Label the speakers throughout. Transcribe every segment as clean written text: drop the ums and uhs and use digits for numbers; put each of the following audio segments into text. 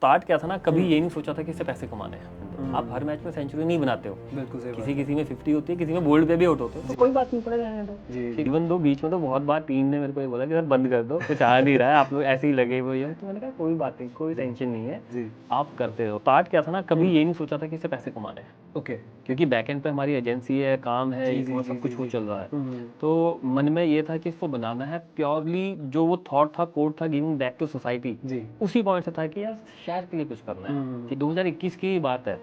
Speaker 1: Start क्या था ना, कभी ये नहीं सोचा था कि इससे पैसे कमाने हैं। आप हर मैच में सेंचुरी नहीं बनाते हो,
Speaker 2: बिल्कुल सही बात
Speaker 1: किसी में 50 होती है, किसी में बोल्ड पे भी आउट होते हो, तो कोई बात नहीं, पड़े रहने दो।
Speaker 2: जी
Speaker 1: इवन दो बीच में तो बहुत बार टीम ने मेरे को ये बोला कि सर बंद कर दो, कुछ आ नहीं रहा है, आप लोग ऐसे ही लगे हुए हो। तो मैंने कहा कोई बात नहीं, कोई टेंशन नहीं है,
Speaker 2: जी
Speaker 1: आप करते हो। स्टार्ट क्या था ना, कभी ये नहीं सोचा था कि इससे पैसे कमाने हैं,
Speaker 2: ओके
Speaker 1: क्योंकि बैक एंड पे हमारी एजेंसी है, काम है,
Speaker 2: जी, जी,
Speaker 1: और सब
Speaker 2: जी,
Speaker 1: कुछ
Speaker 2: जी,
Speaker 1: वो
Speaker 2: जी।
Speaker 1: चल रहा है। तो मन में ये था कि इसको बनाना है प्योरली, जो वो थॉट था, कोड था, गिविंग बैक टू सोसाइटी,
Speaker 2: जी
Speaker 1: उसी पॉइंट से था कि यार शहर के लिए कुछ करना है। कि 2021 की बात है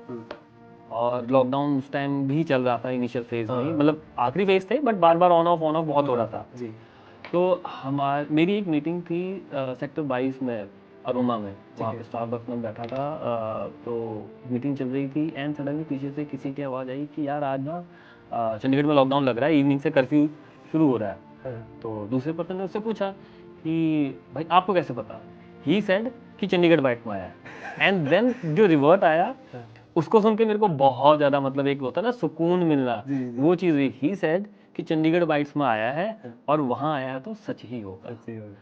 Speaker 1: और लॉकडाउन उस टाइम भी चल रहा था, इनिशियल फेज में ही, मतलब आखिरी फेज थे, but bar bar on off बहुत हो रहा था।
Speaker 2: जी
Speaker 1: तो मेरी एक मीटिंग थी सेक्टर 22 में, अरोमा में, वहाँ पे स्टारबक्स में बैठा था। तो मीटिंग चल रही थी एंड सडनली पीछे से किसी की आवाज़ आई कि यार आज ना चंडीगढ़ में लॉकडाउन लग रहा है, इवनिंग से कर्फ्यू शुरू हो रहा है। तो दूसरे पर्सन ने उससे पूछा कि भाई आपको कैसे पता? ही सेड कि चंडीगढ़ बाइट में आया है। एंड देन जो रिवर्ट आया, उसको सुन के मेरे को बहुत ज़्यादा, मतलब एक होता है ना सुकून मिलना,
Speaker 2: जी, जी।
Speaker 1: वो चीज़ हुई। ही सेड कि चंडीगढ़ बाइट्स में आया है और वहाँ आया है तो सच ही होगा।
Speaker 2: अच्छी बात।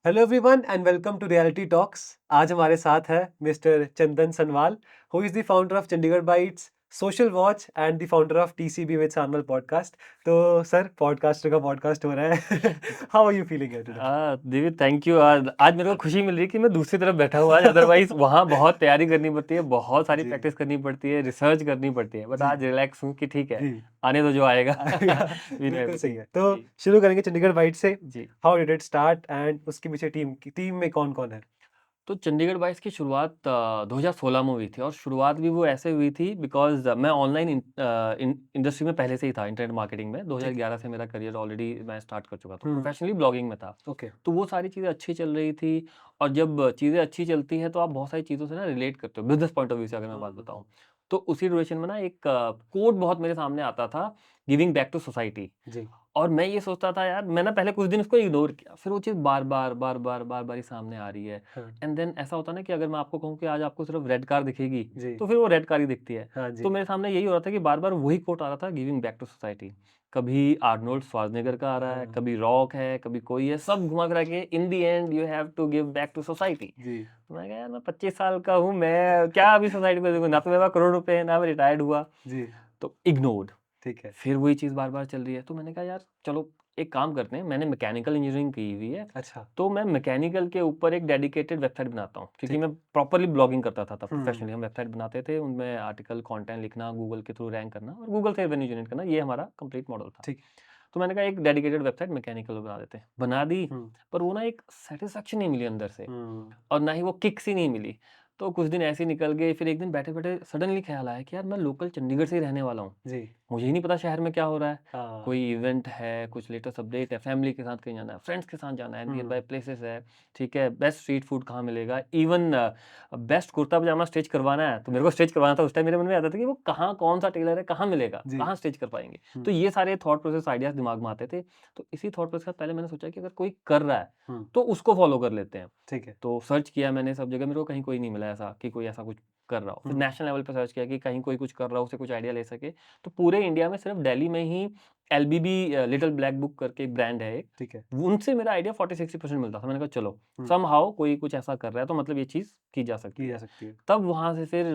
Speaker 2: Hello everyone and welcome to reality talks. आज हमारे साथ है mister Chandan Sanwal, who is the founder of Chandigarh Bites, social watch and the founder of TCB with सानमल पॉडकास्ट। तो सर, पॉडकास्टर का पॉडकास्ट हो रहा है। How are you feeling today?
Speaker 1: Divya, thank you. आज मेरे को खुशी मिल रही है कि मैं दूसरी तरफ बैठा हुआ है। अदरवाइज वहाँ बहुत तैयारी करनी पड़ती है, बहुत सारी
Speaker 2: जी।
Speaker 1: प्रैक्टिस करनी पड़ती है, रिसर्च करनी पड़ती है, बट
Speaker 2: जी।
Speaker 1: आज रिलैक्स हूँ कि ठीक है,
Speaker 2: जी।
Speaker 1: आने दो जो आएगा। We know
Speaker 2: बिल्कुल सही
Speaker 1: everything।
Speaker 2: है। तो
Speaker 1: जी
Speaker 2: शुरू करेंगे चंडीगढ़ बाइट से।
Speaker 1: जी।
Speaker 2: How did it start and उसके पीछे टीम में कौन कौन है?
Speaker 1: तो चंडीगढ़ बाइट्स की शुरुआत 2016 में हुई थी, और शुरुआत भी वो ऐसे हुई थी बिकॉज मैं ऑनलाइन इंडस्ट्री में पहले से ही था, इंटरनेट मार्केटिंग में। 2011 से मेरा करियर ऑलरेडी मैं स्टार्ट कर चुका था, प्रोफेशनली ब्लॉगिंग में था।
Speaker 2: ओके।
Speaker 1: तो वो सारी चीज़ें अच्छी चल रही थी, और जब चीज़ें अच्छी चलती हैं तो आप बहुत सारी चीज़ों से ना रिलेट करते हो, बिजनेस पॉइंट ऑफ व्यू से अगर मैं बात बताऊँ। तो उसी ड्यूरेशन में ना एक कोड बहुत मेरे सामने आता था, गिविंग बैक टू सोसाइटी।
Speaker 2: जी।
Speaker 1: और मैं ये सोचता था यार, मैं ना पहले कुछ दिन उसको इग्नोर किया, फिर वो चीज़ बार-बार ही सामने आ रही है।
Speaker 2: हाँ।
Speaker 1: एंड देन ऐसा होता है ना कि अगर मैं आपको कहूँ कि आज आपको सिर्फ रेड कार दिखेगी,
Speaker 2: जी।
Speaker 1: तो फिर वो रेड कार ही दिखती है।
Speaker 2: हाँ जी।
Speaker 1: तो मेरे सामने यही हो रहा था कि बार-बार वही कोट आ रहा था, गिविंग बैक टू सोसाइटी। कभी आर्नोल्ड श्वार्ज़नेगर का आ रहा है, कभी रॉक है, कभी कोई है, सब घुमा फिरा के in the end you have to give back to society.
Speaker 2: जी।
Speaker 1: तो मैं कहा यार, मैं 25 साल का हूँ, मैं क्या अभी सोसाइटी को दूँगा? ना तो मेरे पास करोड़ रुपए हैं, ना मैं रिटायर्ड हुआ।
Speaker 2: जी।
Speaker 1: तो इग्नोर्ड।
Speaker 2: ठीक है।
Speaker 1: फिर वही चीज़ बार-बार चल रही है, तो मैंने कहा यार चलो एक काम करते हैं, मैंने मैकेनिकल इंजीनियरिंग की हुई है,
Speaker 2: अच्छा।
Speaker 1: तो मैं मैकेनिकल के ऊपर एक डेडिकेटेड वेबसाइट बनाता हूँ, क्योंकि
Speaker 2: ठीक
Speaker 1: मैं प्रॉपर्ली ब्लॉगिंग करता था तब,
Speaker 2: हुँ।
Speaker 1: प्रोफेशनली हम वेबसाइट बनाते थे, उनमें आर्टिकल, कंटेंट लिखना, गूगल के थ्रू रैंक करना और गूगल से रेवेन्यू जनरेट करना, ये हमारा कंप्लीट मॉडल था।
Speaker 2: ठीक।
Speaker 1: तो मैंने कहा एक डेडिकेटेड वेबसाइट मैकेनिकल बना देते हैं, बना दी,
Speaker 2: हुँ।
Speaker 1: पर वो ना एक सैटिस्फैक्शन नहीं मिली अंदर से,
Speaker 2: हुँ।
Speaker 1: और ना ही वो किक सी नहीं मिली। तो कुछ दिन ऐसे ही निकल गए, फिर एक दिन बैठे-बैठे सडनली ख़्याल आया कि यार मैं लोकल चंडीगढ़ से ही रहने वाला हूँ।
Speaker 2: जी।
Speaker 1: मुझे ही नहीं पता शहर में क्या हो रहा है।
Speaker 2: हाँ।
Speaker 1: कोई इवेंट है, कुछ लेटेस्ट अपडेट है, फैमिली के साथ कहीं जाना है, फ्रेंड्स के साथ जाना है, नियर बाय प्लेसेस है, ठीक है, बेस्ट स्ट्रीट फूड कहाँ मिलेगा, इवन बेस्ट कुर्ता पजामा स्टिच करवाना है, तो मेरे को स्टिच करवाना था। उस टाइम मेरे मन में आता था कि वो कहाँ, कौन-सा टेलर है, कहाँ मिलेगा,
Speaker 2: जी।
Speaker 1: कहाँ स्टिच कर पाएँगे।
Speaker 2: हुँ।
Speaker 1: तो ये सारे थॉट प्रोसेस, आइडियाज़ दिमाग में आते थे। तो इसी थॉट प्रोसेस के साथ पहले मैंने सोचा कि अगर कोई कर रहा है,
Speaker 2: हुँ।
Speaker 1: तो उसको फॉलो कर लेते हैं।
Speaker 2: ठीक है।
Speaker 1: तो सर्च किया मैंने सब जगह, मेरे को कहीं कोई नहीं मिला ऐसा कि कोई ऐसा कुछ कर रहा हो। फिर नेशनल लेवल पे सर्च किया कि कहीं कोई कुछ कर रहा हो, उससे कुछ आइडिया ले सके। तो पूरे इंडिया में सिर्फ दिल्ली में ही एलबीबी, लिटिल ब्लैक बुक करके एक ब्रांड है एक,
Speaker 2: ठीक है।
Speaker 1: उनसे मेरा आइडिया 40-60% मिलता था। मैंने कहा चलो,
Speaker 2: हुँ।
Speaker 1: समहाउ कोई कुछ ऐसा कर रहा है तो मतलब ये चीज़ की जा सकती
Speaker 2: की जा
Speaker 1: है।
Speaker 2: सकती है।
Speaker 1: तब वहाँ से फिर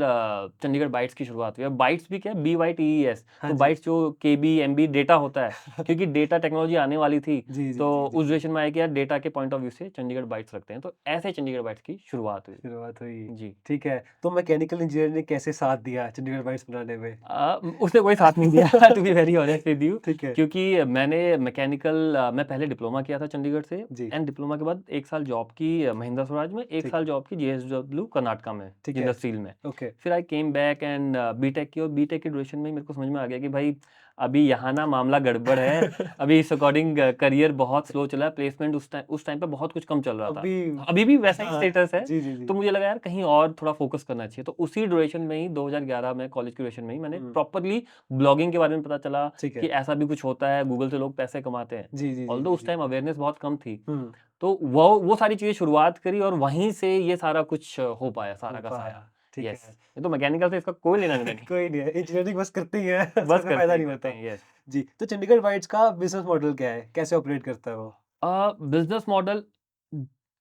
Speaker 1: चंडीगढ़ बाइट्स की शुरुआत हुई। अब बाइट्स भी क्या है, BYTES,
Speaker 2: हाँ
Speaker 1: तो
Speaker 2: जी।
Speaker 1: बाइट्स जो केबी, एमबी डेटा होता है, क्योंकि डेटा टेक्नोलॉजी आने वाली थी,
Speaker 2: जी, जी,
Speaker 1: तो
Speaker 2: जी, जी,
Speaker 1: उस
Speaker 2: जी।
Speaker 1: डायरेक्शन में आया कि यार डेटा के पॉइंट ऑफ व्यू से चंडीगढ़ बाइट्स रखते हैं। तो ऐसे चंडीगढ़ बाइट्स की शुरुआत हुई।
Speaker 2: शुरुआत हुई।
Speaker 1: जी।
Speaker 2: ठीक है। तो मैकेनिकल इंजीनियर ने कैसे साथ दिया चंडीगढ़ बाइट्स बनाने में?
Speaker 1: उसने कोई साथ नहीं दिया, to be very honest with you,
Speaker 2: ठीक है।
Speaker 1: क्योंकि मैंने मैकेनिकल, मैं पहले डिप्लोमा किया था चंडीगढ़ से,
Speaker 2: जी।
Speaker 1: एंड डिप्लोमा के बाद 1 साल जॉब की महिंद्रा स्वराज में, 1
Speaker 2: ठीक
Speaker 1: साल
Speaker 2: है।
Speaker 1: जॉब की JSW कर्नाटका में,
Speaker 2: ठीक है।
Speaker 1: जिंदल स्टील में।
Speaker 2: ओके।
Speaker 1: फिर आई केम बैक एंड बीटेक की, और बीटेक के ड्यूरेशन में ही मेरे को समझ में आ गया कि भाई अभी यहाँ ना मामला गड़बड़ है, अभी इस अकॉर्डिंग करियर बहुत स्लो चला है, प्लेसमेंट उस टाइम पे बहुत कुछ कम चल रहा था,
Speaker 2: अभी
Speaker 1: अभी भी वैसा ही
Speaker 2: हाँ,
Speaker 1: स्टेटस है।
Speaker 2: जी, जी, जी।
Speaker 1: तो मुझे लगा यार कहीं और थोड़ा फोकस करना चाहिए, तो उसी ड्यूरेशन में ही 2011 में कॉलेज की ड्यूरेशन में ही मैंने प्रॉपरली ब्लॉगिंग के बारे में पता चला
Speaker 2: ठीक
Speaker 1: कि
Speaker 2: है।
Speaker 1: ऐसा भी कुछ होता है, गूगल से लोग पैसे कमाते हैं।
Speaker 2: जी, जी, जी,
Speaker 1: ऑल्दो
Speaker 2: जी,
Speaker 1: उस
Speaker 2: जी।
Speaker 1: टाइम अवेयरनेस बहुत कम थी,
Speaker 2: हुँ,
Speaker 1: तो वो सारी चीजें शुरुआत करी और वहीं से ये सारा कुछ हो पाया, सारा
Speaker 2: हो
Speaker 1: का सारा।
Speaker 2: पाया, ठीक
Speaker 1: यस,
Speaker 2: है।
Speaker 1: ये तो मैकेनिकल से इसका कोई लेना देना नहीं,
Speaker 2: कोई नहीं है, इंजीनियरिंग बस करते ही हैं, उसका
Speaker 1: बस
Speaker 2: कोई फ़ायदा नहीं
Speaker 1: करते
Speaker 2: होता।
Speaker 1: हैं। यस,
Speaker 2: जी, तो चंडीगढ़ बाइट्स का बिज़नेस मॉडल क्या है? कैसे ऑपरेट करता है वो?
Speaker 1: बिजनेस मॉडल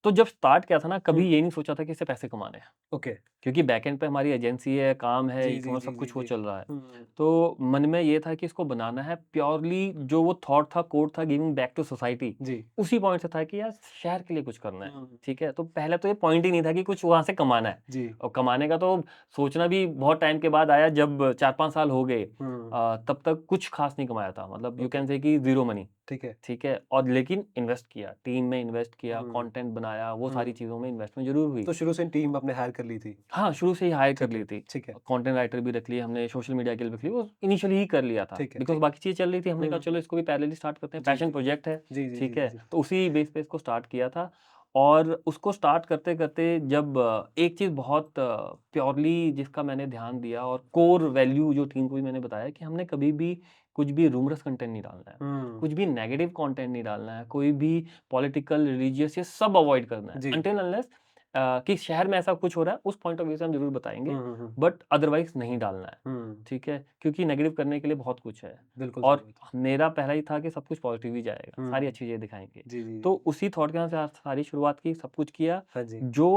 Speaker 1: तो जब स्टार्ट किया था ना,
Speaker 2: हुँ,
Speaker 1: कभी ये नहीं सोचा था कि इससे पैसे कमाने हैं,
Speaker 2: ओके।
Speaker 1: क्योंकि बैकएंड पे हमारी एजेंसी है, काम है,
Speaker 2: जी, जी,
Speaker 1: ई-कॉमर्स
Speaker 2: जी,
Speaker 1: सब
Speaker 2: जी,
Speaker 1: कुछ वो
Speaker 2: जी।
Speaker 1: चल रहा है।
Speaker 2: हुँ,
Speaker 1: तो मन में ये था कि इसको बनाना है प्योरली, जो वो थॉट था, कोड था, गिविंग बैक टू सोसाइटी,
Speaker 2: जी।
Speaker 1: उसी पॉइंट से था कि यार शहर के लिए कुछ करना है।
Speaker 2: हुँ,
Speaker 1: ठीक है, तो पहले तो ये पॉइंट ही नहीं था कि कुछ वहां से कमाना है,
Speaker 2: जी।
Speaker 1: और कमाने का तो सोचना भी बहुत टाइम के बाद आया, जब 4-5 साल हो गए।
Speaker 2: हुँ,
Speaker 1: तब तक कुछ खास नहीं कमाया था, मतलब यू
Speaker 2: ओके,
Speaker 1: कैन से कि जीरो मनी।
Speaker 2: ठीक है।
Speaker 1: ठीक है, और लेकिन इन्वेस्ट किया, टीम में इन्वेस्ट किया,
Speaker 2: हुँ,
Speaker 1: कंटेंट बनाया, वो सारी
Speaker 2: हुँ।
Speaker 1: चीज़ों में इन्वेस्टमेंट ज़रूर हुई।
Speaker 2: तो शुरू से टीम आपने हायर कर ली थी?
Speaker 1: हाँ, शुरू से ही हायर कर
Speaker 2: ठीक
Speaker 1: ली
Speaker 2: है,
Speaker 1: थी।
Speaker 2: ठीक है,
Speaker 1: कंटेंट राइटर भी रख लिए हमने, सोशल मीडिया के लिए भी रख लिए, वो इनिशियली ही कर लिया था।
Speaker 2: ठीक है,
Speaker 1: बिकॉज़
Speaker 2: ठीक है।
Speaker 1: बाकी चीज़ें चल रही थी, हमने कहा
Speaker 2: हुँ,
Speaker 1: चलो इसको भी पैरेलली स्टार्ट करते हैं,
Speaker 2: जी,
Speaker 1: पैशन
Speaker 2: जी।
Speaker 1: प्रोजेक्ट है,
Speaker 2: जी, जी, जी,
Speaker 1: ठीक
Speaker 2: जी,
Speaker 1: है?
Speaker 2: जी।
Speaker 1: तो उसी बेस पे इसको स्टार्ट किया था। और उसको स्टार्ट करते-करते जब एक चीज़ बहुत प्योरली जिसका मैंने ध्यान दिया, और कोर वैल्यू जो टीम को भी मैंने बताया, कि हमने कभी भी कुछ भी रूमरस कंटेंट नहीं डालना है,
Speaker 2: हुँ,
Speaker 1: कुछ भी नेगेटिव कंटेंट नहीं डालना है, कोई भी पॉलिटिकल, रिलीजियस, ये सब अवॉइड करना है।
Speaker 2: जी।
Speaker 1: अनटिल अनलेस कि शहर में ऐसा कुछ हो रहा है, उस पॉइंट ऑफ व्यू से हम ज़रूर बताएँगे,
Speaker 2: हुँ, हुँ, हुँ,
Speaker 1: बट अदरवाइज़ नहीं डालना है।
Speaker 2: हुँ।
Speaker 1: ठीक है? क्योंकि नेगेटिव करने के लिए बहुत कुछ है,
Speaker 2: बिल्कुल सही
Speaker 1: और
Speaker 2: बात है।
Speaker 1: मेरा पहला ही था कि सब कुछ पॉजिटिव ही जाएगा,
Speaker 2: हुँ,
Speaker 1: सारी अच्छी चीज़ें दिखाएँगे।
Speaker 2: जी, जी,
Speaker 1: तो
Speaker 2: जी।
Speaker 1: उसी थॉट के साथ सारी शुरुआत की, सब कुछ किया।
Speaker 2: हाँ जी।
Speaker 1: जो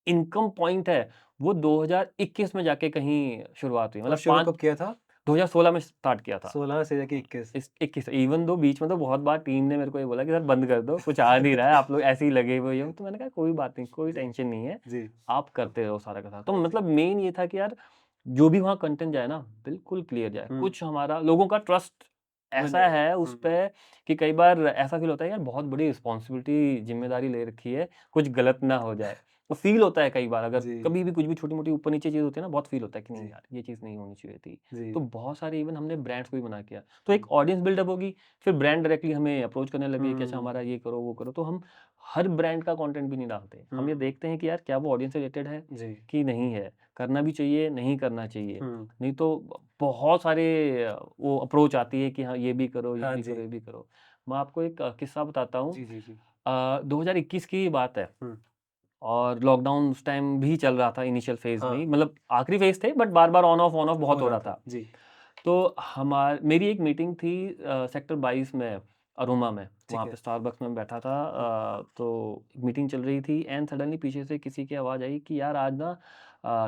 Speaker 1: इनकम पॉइंट है, वो 2021 में जाके कहीं शुरुआत हुई।
Speaker 2: और
Speaker 1: मतलब
Speaker 2: शुरू
Speaker 1: 5
Speaker 2: कब किया था?
Speaker 1: 2016 में स्टार्ट किया था।
Speaker 2: 16 से लेके 21।
Speaker 1: इस 21 इवन दो बीच में तो बहुत बार टीम ने मेरे को ये बोला कि सर बंद कर दो, कुछ आ नहीं रहा है, आप लोग ऐसे ही लगे हुए हो। तो मैंने कहा कोई बात नहीं, कोई
Speaker 2: जी,
Speaker 1: टेंशन नहीं है,
Speaker 2: जी।
Speaker 1: आप करते रहो सारा का सारा। तो
Speaker 2: हाँ जी।
Speaker 1: मतलब मेन ये था कि यार जो भी वहाँ कंटेंट जाए ना, बिल्कुल क्लियर जाए।
Speaker 2: हुँ,
Speaker 1: कुछ हमारा लोगों का ट्रस्ट
Speaker 2: बने
Speaker 1: ऐसा
Speaker 2: रहे।
Speaker 1: है उस
Speaker 2: हुँ,
Speaker 1: पे कि कई बार ऐसा फ़ील होता है यार बहुत बड़ी रिस्पॉन्सिबिलिटी, ज़िम्मेदारी ले रखी है, कुछ गलत ना हो जाए। तो फ़ील होता है कई बार, अगर
Speaker 2: जी,
Speaker 1: कभी भी कुछ भी छोटी-मोटी ऊपर-नीचे चीज़ होती है ना, बहुत फ़ील होता है कि नहीं
Speaker 2: जी,
Speaker 1: यार ये चीज़ नहीं होनी चाहिए थी।
Speaker 2: जी।
Speaker 1: तो बहुत सारे इवन हमने ब्रांड्स को भी मना किया। तो
Speaker 2: हुँ,
Speaker 1: एक ऑडियंस बिल्डअप होगी, फिर ब्रांड डायरेक्टली हमें अप्रोच करने लगे कि अच्छा
Speaker 2: हुँ,
Speaker 1: हमारा ये करो, वो करो। तो हम हर ब्रांड का कंटेंट भी नहीं डालते। हम ये
Speaker 2: हुँ,
Speaker 1: देखते हैं कि यार क्या वो ऑडियंस से रिलेटेड है
Speaker 2: जी।
Speaker 1: कि नहीं है? करना भी चाहिए, नहीं करना चाहिए।
Speaker 2: हुँ,
Speaker 1: नहीं तो बहुत सारे वो अप्रोच आती है कि हाँ, ये भी करो, ये
Speaker 2: हाँ
Speaker 1: भी करो,
Speaker 2: जी।
Speaker 1: ये भी करो। मैं आपको एक किस्सा बताता हूँ।
Speaker 2: जी, जी, जी।
Speaker 1: 2021 की बात है,
Speaker 2: हुँ,
Speaker 1: और लॉकडाउन उस टाइम भी चल रहा था इनिशियल फ़ेज़ में
Speaker 2: हाँ,
Speaker 1: ही, मतलब आखिरी फ़ेज़ थे, बट बार-बार ऑन ऑफ बहुत
Speaker 2: हो
Speaker 1: हो
Speaker 2: रहा
Speaker 1: रहा
Speaker 2: था।
Speaker 1: था।
Speaker 2: जी,
Speaker 1: तो मेरी एक मीटिंग थी सेक्टर 22 में, अरोमा में, वहाँ
Speaker 2: ठीक
Speaker 1: पे
Speaker 2: है।
Speaker 1: स्टारबक्स में बैठा था।
Speaker 2: हुँ,
Speaker 1: तो मीटिंग चल रही थी, एंड सडनली पीछे से किसी की आवाज़ आई कि यार आज ना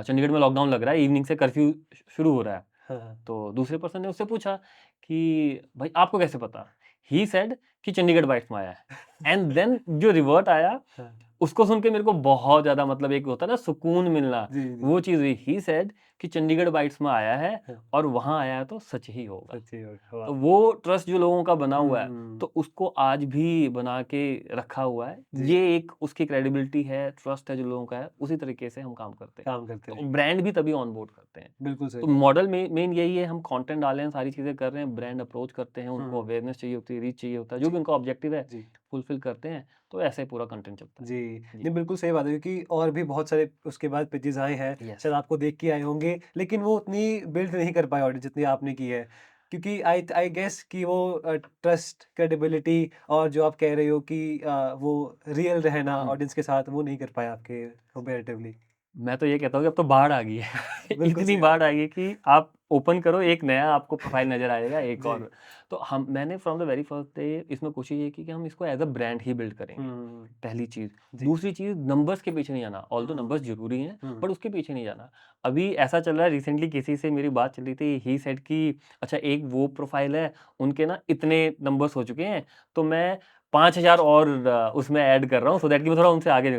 Speaker 1: चंडीगढ़ में लॉकडाउन लग रहा है, इवनिंग से कर्फ्यू शुरू हो रहा है।
Speaker 2: हाँ, हाँ।
Speaker 1: तो दूसरे पर्सन ने उससे पूछा कि भाई आपको कैसे पता? ही सेड कि चंडीगढ़ बाइट्स में आया है, एंड देन जो रिवर्ट आया,
Speaker 2: हाँ,
Speaker 1: उसको सुन के मेरे को बहुत ज़्यादा, मतलब एक होता है ना सुकून मिलना,
Speaker 2: जी, जी,
Speaker 1: वो चीज़ हुई। ही सेड कि चंडीगढ़ बाइट्स में आया है,
Speaker 2: हाँ,
Speaker 1: और वहाँ आया है तो सच ही होगा।
Speaker 2: सच्ची होगा, वाह!
Speaker 1: तो वो ट्रस्ट जो लोगों का बना हुआ है,
Speaker 2: हुँ,
Speaker 1: तो उसको आज भी बना के रखा हुआ है।
Speaker 2: जी,
Speaker 1: ये एक उसकी क्रेडिबिलिटी है, ट्रस्ट है जो लोगों का है, उसी तरीके से हम काम करते हैं।
Speaker 2: काम करते
Speaker 1: तो
Speaker 2: रहेंगे।
Speaker 1: ब्रांड भी तभी ऑन बोर्ड करते हैं।
Speaker 2: बिल्कुल सही
Speaker 1: तो
Speaker 2: बात है।
Speaker 1: मॉडल में मेन यही है, हम कंटेंट डाल रहे हैं, सारी चीज़ें कर रहे हैं, ब्रांड अप्रोच करते हैं, उनको
Speaker 2: हुँ,
Speaker 1: अवेयरनेस चाहिए होती है, रीच चाहिए होता है, जो
Speaker 2: जी,
Speaker 1: भी उनका ऑब्जेक्टिव है,
Speaker 2: जी।
Speaker 1: फुलफिल करते हैं, तो ऐसे ही पूरा कंटेंट चलता है।
Speaker 2: जी,
Speaker 1: जी।
Speaker 2: नहीं बिल्कुल सही बात है क्योंकि और भी बहुत सारे उसके बाद पेजेज़ आए हैं,
Speaker 1: यस।
Speaker 2: शायद आपको देख के आए होंगे, लेकिन वो उतनी बिल्ड नहीं कर पाए ऑडियंस जितनी आपने की है। क्योंकि आई गेस कि वो ट्रस्ट, क्रेडिबिलिटी और जो आप कह रहे हो कि वो रियल रहना
Speaker 1: हुँ।
Speaker 2: ऑडियंस के साथ वो नहीं कर पाए आपके कंपैरेटिवली।
Speaker 1: मैं तो ये कहता हूँ कि अब तो बाढ़ आ गई है।
Speaker 2: बिल्कुल
Speaker 1: इतनी
Speaker 2: सही
Speaker 1: बाढ़
Speaker 2: बात
Speaker 1: आ
Speaker 2: है।
Speaker 1: गई है कि आप ओपन करो, एक नया आपको प्रोफ़ाइल नज़र आएगा, एक
Speaker 2: जी।
Speaker 1: और। तो मैंने from the very first day इसमें कोशिश ये की कि हम इसको as a brand he build करेंगे,
Speaker 2: हुँ,
Speaker 1: पहली चीज़।
Speaker 2: जी।
Speaker 1: दूसरी चीज़, नंबर्स के पीछे नहीं जाना, ऑल्दो
Speaker 2: हुँ,
Speaker 1: नंबर्स ज़रूरी हैं,
Speaker 2: हुँ,
Speaker 1: बट उसके पीछे नहीं जाना। अभी ऐसा चल रहा है, रिसेंटली किसी से मेरी बात चल रही थी, ही सेड कि अच्छा एक वो प्रोफ़ाइल है, उनके ना इतने नंबर्स हो चुके हैं, तो मैं 5000 और उसमें ऐड कर रहा हूँ, सो दैट कि मैं थोड़ा उनसे आगे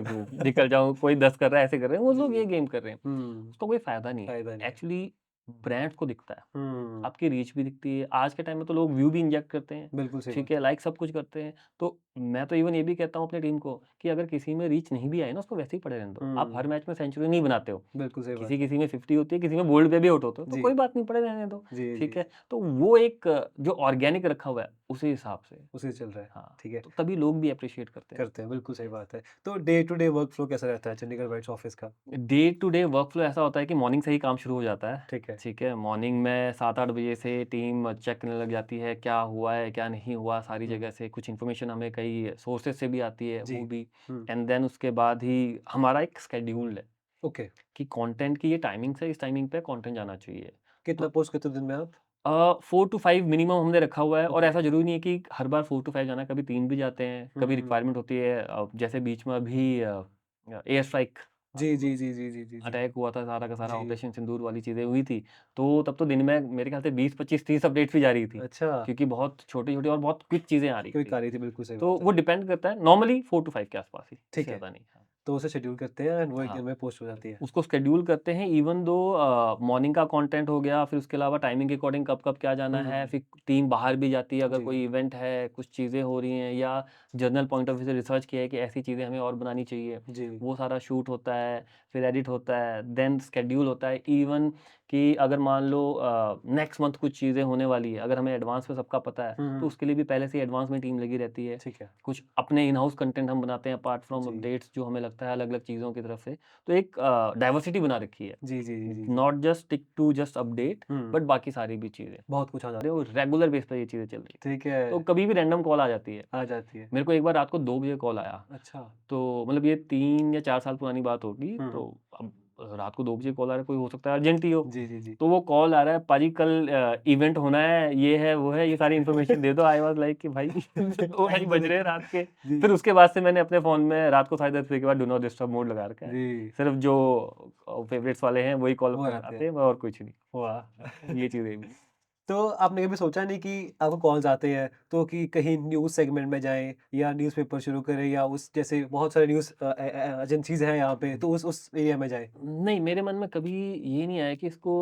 Speaker 1: निकल जाऊँ। कोई 10 कर रहा है, ऐसे कर रहे हैं, वो
Speaker 2: जी,
Speaker 1: लोग
Speaker 2: जी।
Speaker 1: ये गेम कर रहे हैं।
Speaker 2: हुँ,
Speaker 1: उसका कोई फ़ायदा नहीं है।
Speaker 2: फ़ायदा नहीं है।
Speaker 1: एक्चुअली ब्रांड्स को दिखता है,
Speaker 2: हम्म,
Speaker 1: आपकी रीच भी दिखती है। आज के टाइम में तो लोग व्यू भी इंजेक्ट करते हैं,
Speaker 2: बिल्कुल सही
Speaker 1: ठीक
Speaker 2: बात
Speaker 1: है,
Speaker 2: है।
Speaker 1: लाइक सब कुछ करते हैं। तो मैं तो इवन ये भी कहता हूँ अपनी टीम को कि अगर किसी में रीच नहीं भी आई ना, उसको वैसे ही पड़े रहने दो। आप हर
Speaker 2: हम्म,
Speaker 1: मैच में सेंचुरी नहीं बनाते हो,
Speaker 2: बिल्कुल सही बात
Speaker 1: किसी
Speaker 2: है।
Speaker 1: किसी में 50 होती है, किसी में बोल्ड पे भी आउट होते हो, तो
Speaker 2: जी,
Speaker 1: कोई बात नहीं, पड़े रहने दो,
Speaker 2: जी, जी,
Speaker 1: ठीक
Speaker 2: जी,
Speaker 1: है। तो वो एक जो ऑर्गेनिक रखा हुआ है उसी हिसाब से,
Speaker 2: उसी से चल रहा है।
Speaker 1: हाँ,
Speaker 2: ठीक है,
Speaker 1: तो तभी लोग भी अप्रिशिएट करते हैं।
Speaker 2: करते हैं, बिल्कुल सही बात है। तो day to day work flow कैसा रहता है चंडीगढ़ बाइट्स ऑफिस का?
Speaker 1: Day to day work flow ऐसा होता है कि मॉर्निंग से ही काम शुरू हो जाता है।
Speaker 2: ठीक है।
Speaker 1: ठीक है, मॉर्निंग में 7-8 बजे से टीम चेक करने लग जाती है, क्या हुआ है, क्या नहीं हुआ, सारी
Speaker 2: हुँ,
Speaker 1: जगह से कुछ इन्फॉर्मेशन हमें कई सोर्सेज़ से भी आती है,
Speaker 2: जी।
Speaker 1: वो भी।
Speaker 2: हुँ,
Speaker 1: एंड देन उसके बाद ही हमारा एक शेड्यूल है
Speaker 2: ओके।
Speaker 1: कि कंटेंट की ये टाइमिंग से इस टाइमिंग पे कंटेंट जाना चाहिए।
Speaker 2: कितना
Speaker 1: तो
Speaker 2: पोस्ट करते हो दिन में आप?
Speaker 1: 4 टू 5 मिनिमम हमने रखा हुआ है, और
Speaker 2: ओके।
Speaker 1: ऐसा ज़रूरी नहीं है कि हर बार 4 टू 5 जाना है, कभी 3 भी जाते हैं, कभी
Speaker 2: हुँ,
Speaker 1: रिक्वायरमेंट होती है। जैसे बीच में अभी एयर स्ट्राइक
Speaker 2: जी, जी, जी, जी, जी, जी, जी।
Speaker 1: अटैक हुआ था, सारा का सारा
Speaker 2: जी,
Speaker 1: ऑपरेशन सिंदूर वाली चीज़ें हुई थी। तो तब तो दिन में मेरे ख्याल से 20, 25, 30 अपडेट्स भी जा रही थी,
Speaker 2: अच्छा,
Speaker 1: क्योंकि बहुत छोटी-छोटी और बहुत क्विक चीज़ें आ रही
Speaker 2: क्विक
Speaker 1: थी।
Speaker 2: आ रही थी, बिल्कुल सही
Speaker 1: तो
Speaker 2: बात है।
Speaker 1: वो डिपेंड करता है, नॉर्मली 4 टू 5 के आस-पास ही, इससे
Speaker 2: ठीक है,
Speaker 1: ज़्यादा नहीं। हाँ।
Speaker 2: तो उसे शेड्यूल करते हैं एंड वो 1 दिन
Speaker 1: हाँ।
Speaker 2: में पोस्ट हो जाती है।
Speaker 1: उसको शेड्यूल करते हैं, इवन दो मॉर्निंग का कंटेंट हो गया, फिर उसके अलावा टाइमिंग के अकॉर्डिंग कब-कब क्या जाना है,
Speaker 2: हुँ,
Speaker 1: फिर टीम बाहर भी जाती है, अगर
Speaker 2: जी,
Speaker 1: कोई इवेंट है, कुछ चीज़ें हो रही हैं, या जर्नल पॉइंट ऑफ व्यू से रिसर्च किया है कि ऐसी चीज़ें हमें और बनानी चाहिए,
Speaker 2: जी।
Speaker 1: वो सारा शूट होता है, फिर एडिट होता है, देन शेड्यूल होता है। इवन कि अगर मान लो नेक्स्ट मंथ कुछ चीज़ें होने वाली है, अगर हमें एडवांस में सबका पता है,
Speaker 2: हुँ,
Speaker 1: तो
Speaker 2: हुँ,
Speaker 1: उसके लिए भी पहले से ही एडवांस में टीम लगी रहती है।
Speaker 2: ठीक है।
Speaker 1: कुछ अपने इन हाउस कंटेंट हम बनाते हैं अपार्ट फ्रॉम
Speaker 2: जी।
Speaker 1: अपडेट्स, जो हमें लगता है अलग-अलग चीज़ों की तरफ से। तो एक डाइवर्सिटी बना रखी है।
Speaker 2: जी, जी, जी, जी, जी।
Speaker 1: Not just stick to just update,
Speaker 2: hmm,
Speaker 1: but बाकी सारी भी चीज़ें।
Speaker 2: बहुत कुछ आ
Speaker 1: वो
Speaker 2: जाता है।
Speaker 1: रेगुलर बेस पे ये चीज़ें चल रही हैं।
Speaker 2: ठीक
Speaker 1: तो
Speaker 2: है,
Speaker 1: कभी भी रैंडम कॉल आ जाती है।
Speaker 2: आ जाती है।
Speaker 1: मेरे को एक बार रात को 2 बजे कॉल आया।
Speaker 2: अच्छा।
Speaker 1: तो मतलब ये 3 या 4 साल पुरानी बात होगी।
Speaker 2: हुँ,
Speaker 1: तो अब रात को 2 बजे कॉल आ रहा है, कोई हो सकता है अर्जेंट ही हो।
Speaker 2: जी, जी, जी।
Speaker 1: तो वो कॉल आ रहा है, पाजी कल इवेंट होना है, ये है, वो है, ये सारी इन्फॉर्मेशन दे दो। आई वाज़ लाइक कि भाई 2
Speaker 2: 2
Speaker 1: बज
Speaker 2: बजे
Speaker 1: रहे हैं
Speaker 2: के
Speaker 1: रात के।
Speaker 2: जी,
Speaker 1: फिर उसके बाद से मैंने अपने फ़ोन में रात को साढ़े 10 बजे के बाद डू नॉट डिस्टर्ब मोड लगा रखा है।
Speaker 2: जी,
Speaker 1: सिर्फ़ जो फ़ेवरेट्स वाले हैं वही कॉल
Speaker 2: वो
Speaker 1: अपने
Speaker 2: आते
Speaker 1: उठाते
Speaker 2: हैं।
Speaker 1: हैं, और कुछ नहीं।
Speaker 2: वाह!
Speaker 1: ये चीज़ें भी।
Speaker 2: तो आपने कभी सोचा नहीं कि आपको कॉल्स आते हैं तो कि कहीं न्यूज़ सेगमेंट में जाएँ या न्यूज़पेपर शुरू करें या उस जैसे बहुत सारे न्यूज़ एजेंसीज़ हैं यहाँ पे तो उस एरिया में जाएँ?
Speaker 1: नहीं, मेरे मन में कभी ये नहीं आया कि इसको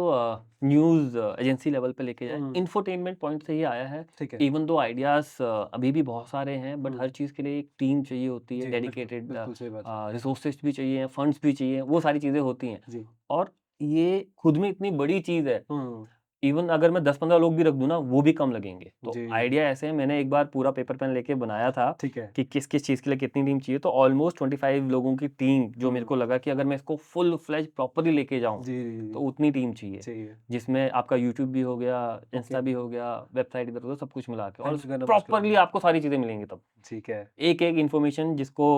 Speaker 1: न्यूज़ एजेंसी लेवल पे लेके जाएँ।
Speaker 2: हुँ,
Speaker 1: इंफोटेनमेंट पॉइंट से ही आया है।
Speaker 2: ठीक है।
Speaker 1: इवन दो आइडियाज़ अभी भी बहुत सारे हैं, बट
Speaker 2: हुँ,
Speaker 1: हर चीज़ के लिए एक टीम चाहिए होती है,
Speaker 2: जी, बिल्कुल,
Speaker 1: डेडिकेटेड
Speaker 2: बिल्कुल सही बात है।
Speaker 1: रिसोर्सेज़ भी चाहिए, फंड्स भी चाहिए, वो सारी चीज़ें होती हैं।
Speaker 2: जी।
Speaker 1: और ये खुद में इतनी बड़ी चीज़ है,
Speaker 2: हुँ,
Speaker 1: इवन अगर मैं 10-15 लोग भी रख दूँ ना, वो भी कम लगेंगे। तो
Speaker 2: जी,
Speaker 1: आइडिया ऐसे है, मैंने एक बार पूरा पेपर पेन लेके बनाया था
Speaker 2: ठीक है।
Speaker 1: कि किस-किस चीज़ के लिए कितनी टीम चाहिए, तो ऑलमोस्ट 25 लोगों की टीम, जो मेरे
Speaker 2: हुँ,
Speaker 1: को लगा कि अगर मैं इसको फुल फ्लेज प्रॉपर्ली लेके जाऊँ,
Speaker 2: जी, जी, जी,
Speaker 1: तो उतनी टीम चाहिए।
Speaker 2: चाहिए।
Speaker 1: जिसमें आपका यूट्यूब भी हो गया,
Speaker 2: ओके,
Speaker 1: इंस्टा भी हो गया, वेबसाइट इधर-उधर सब कुछ मिला के, और
Speaker 2: हैंडल करना मुश्किल
Speaker 1: प्रॉपर्ली
Speaker 2: होगा।
Speaker 1: आपको सारी चीज़ें मिलेंगी तब।
Speaker 2: ठीक है।
Speaker 1: एक-एक इन्फॉर्मेशन जिसको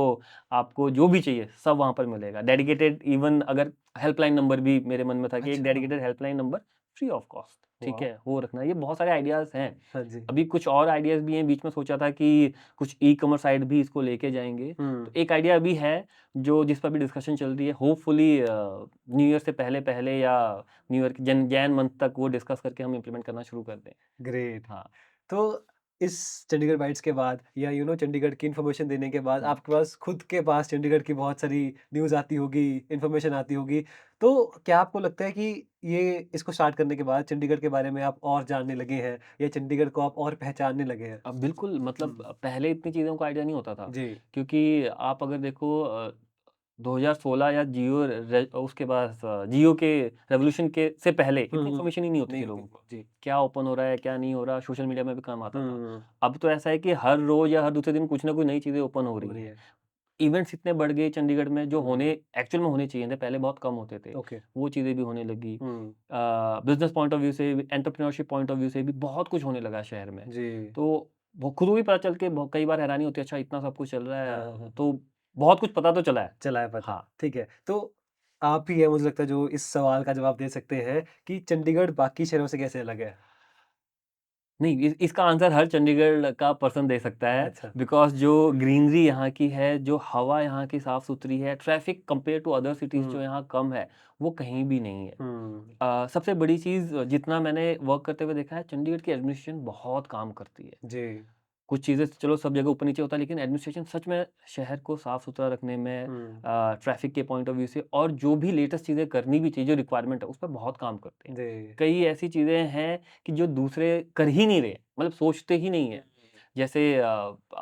Speaker 1: आपको जो भी चाहिए, सब वहाँ पर मिलेगा। डेडिकेटेड, इवन अगर हेल्पलाइन नंबर भी मेरे मन में था कि एक
Speaker 2: अच्छा,
Speaker 1: dedicated helpline number free of cost, ठीक
Speaker 2: वाह!
Speaker 1: है? वो रखना। ये बहुत सारे आइडियाज़ हैं।
Speaker 2: हाँ जी।
Speaker 1: अभी कुछ और आइडियाज़ भी हैं, बीच में सोचा था कि कुछ ई-कॉमर्स साइट भी इसको लेके जाएँगे। तो
Speaker 2: हुँ,
Speaker 1: एक आइडिया अभी है, जो जिस पर भी डिस्कशन चल रही है। होपफुली न्यू ईयर से पहले-पहले, या न्यू ईयर की जैन मंथ तक वो डिस्कस करके हम इम्प्लीमेंट करना शुरू कर दें।
Speaker 2: ग्रेट।
Speaker 1: हाँ।
Speaker 2: तो इस चंडीगढ़ बाइट्स के बाद या चंडीगढ़ की इन्फॉर्मेशन देने के बाद
Speaker 1: हुँ।
Speaker 2: आपके पास खुद के पास चंडीगढ़ की बहुत सारी न्यूज़ आती होगी, इन्फॉर्मेशन आती होगी। तो क्या आपको लगता है कि ये इसको स्टार्ट करने के बाद चंडीगढ़ के बारे में आप और जानने लगे हैं या चंडीगढ़ को आप और पहचानने लगे हैं?
Speaker 1: बिल्कुल, मतलब
Speaker 2: हुँ,
Speaker 1: पहले इतनी चीज़ों का आइडिया नहीं होता था।
Speaker 2: जी।
Speaker 1: क्योंकि आप अगर देखो 2016 या उसके बाद जियो के रेवोल्यूशन के से पहले
Speaker 2: हुँ,
Speaker 1: इतनी
Speaker 2: हुँ।
Speaker 1: इन्फॉर्मेशन ही नहीं होती
Speaker 2: नहीं
Speaker 1: थी
Speaker 2: होती
Speaker 1: लोगों
Speaker 2: थी।
Speaker 1: को।
Speaker 2: जी।
Speaker 1: क्या ओपन हो रहा है, क्या नहीं हो रहा, सोशल मीडिया में भी काम आता था।
Speaker 2: हुँ,
Speaker 1: अब तो ऐसा है कि हर रोज़ या हर दूसरे दिन कुछ ना कुछ नई चीज़ें ओपन हो
Speaker 2: हो
Speaker 1: रही
Speaker 2: रही
Speaker 1: हैं।
Speaker 2: है।
Speaker 1: इवेंट्स इतने बढ़ गए चंडीगढ़ में, जो
Speaker 2: हुँ,
Speaker 1: एक्चुअल में होने चाहिए थे, पहले बहुत कम होते थे।
Speaker 2: ओके।
Speaker 1: वो चीज़ें भी होने लगी।
Speaker 2: हुँ,
Speaker 1: बिज़नेस पॉइंट ऑफ व्यू से, एंटरप्रेन्योरशिप पॉइंट ऑफ व्यू से भी बहुत कुछ होने लगा शहर में।
Speaker 2: जी।
Speaker 1: तो वो खुद को भी पता चल के कई बार हैरानी होती है, अच्छा इतना सब कुछ चल रहा
Speaker 2: हाँ,
Speaker 1: है,
Speaker 2: हाँ, हाँ, हाँ।
Speaker 1: तो बहुत कुछ पता तो चला है।
Speaker 2: चला है पता।
Speaker 1: हाँ।
Speaker 2: ठीक है। तो आप ही हैं मुझे लगता है जो इस सवाल का जवाब दे सकते हैं कि चंडीगढ़ बाकी शहरों से कैसे अलग है?
Speaker 1: नहीं, इसका आंसर हर चंडीगढ़ का पर्सन दे सकता है,
Speaker 2: अच्छा।
Speaker 1: बिकॉज़ जो ग्रीनरी यहाँ की है, जो हवा यहाँ की साफ-सुथरी है, traffic compare to other cities
Speaker 2: hmm,
Speaker 1: जो यहाँ कम है, वो कहीं भी नहीं है।
Speaker 2: हुँ।
Speaker 1: सबसे बड़ी चीज़ जितना मैंने वर्क करते हुए देखा है, चंडीगढ़ की एडमिनिस्ट्रेशन बहुत काम करती है।
Speaker 2: जी।
Speaker 1: कुछ चीज़ें चलो सब जगह ऊपर नीचे होता है, लेकिन एडमिनिस्ट्रेशन सच में शहर को साफ सुथरा रखने में, ट्रैफिक के पॉइंट ऑफ व्यू से और जो भी लेटेस्ट चीज़ें करनी भी चाहिए, जो रिक्वायरमेंट है उस पर बहुत काम करते हैं।
Speaker 2: जी।
Speaker 1: कई ऐसी चीज़ें हैं कि जो दूसरे कर ही नहीं रहे, मतलब सोचते ही नहीं है। जैसे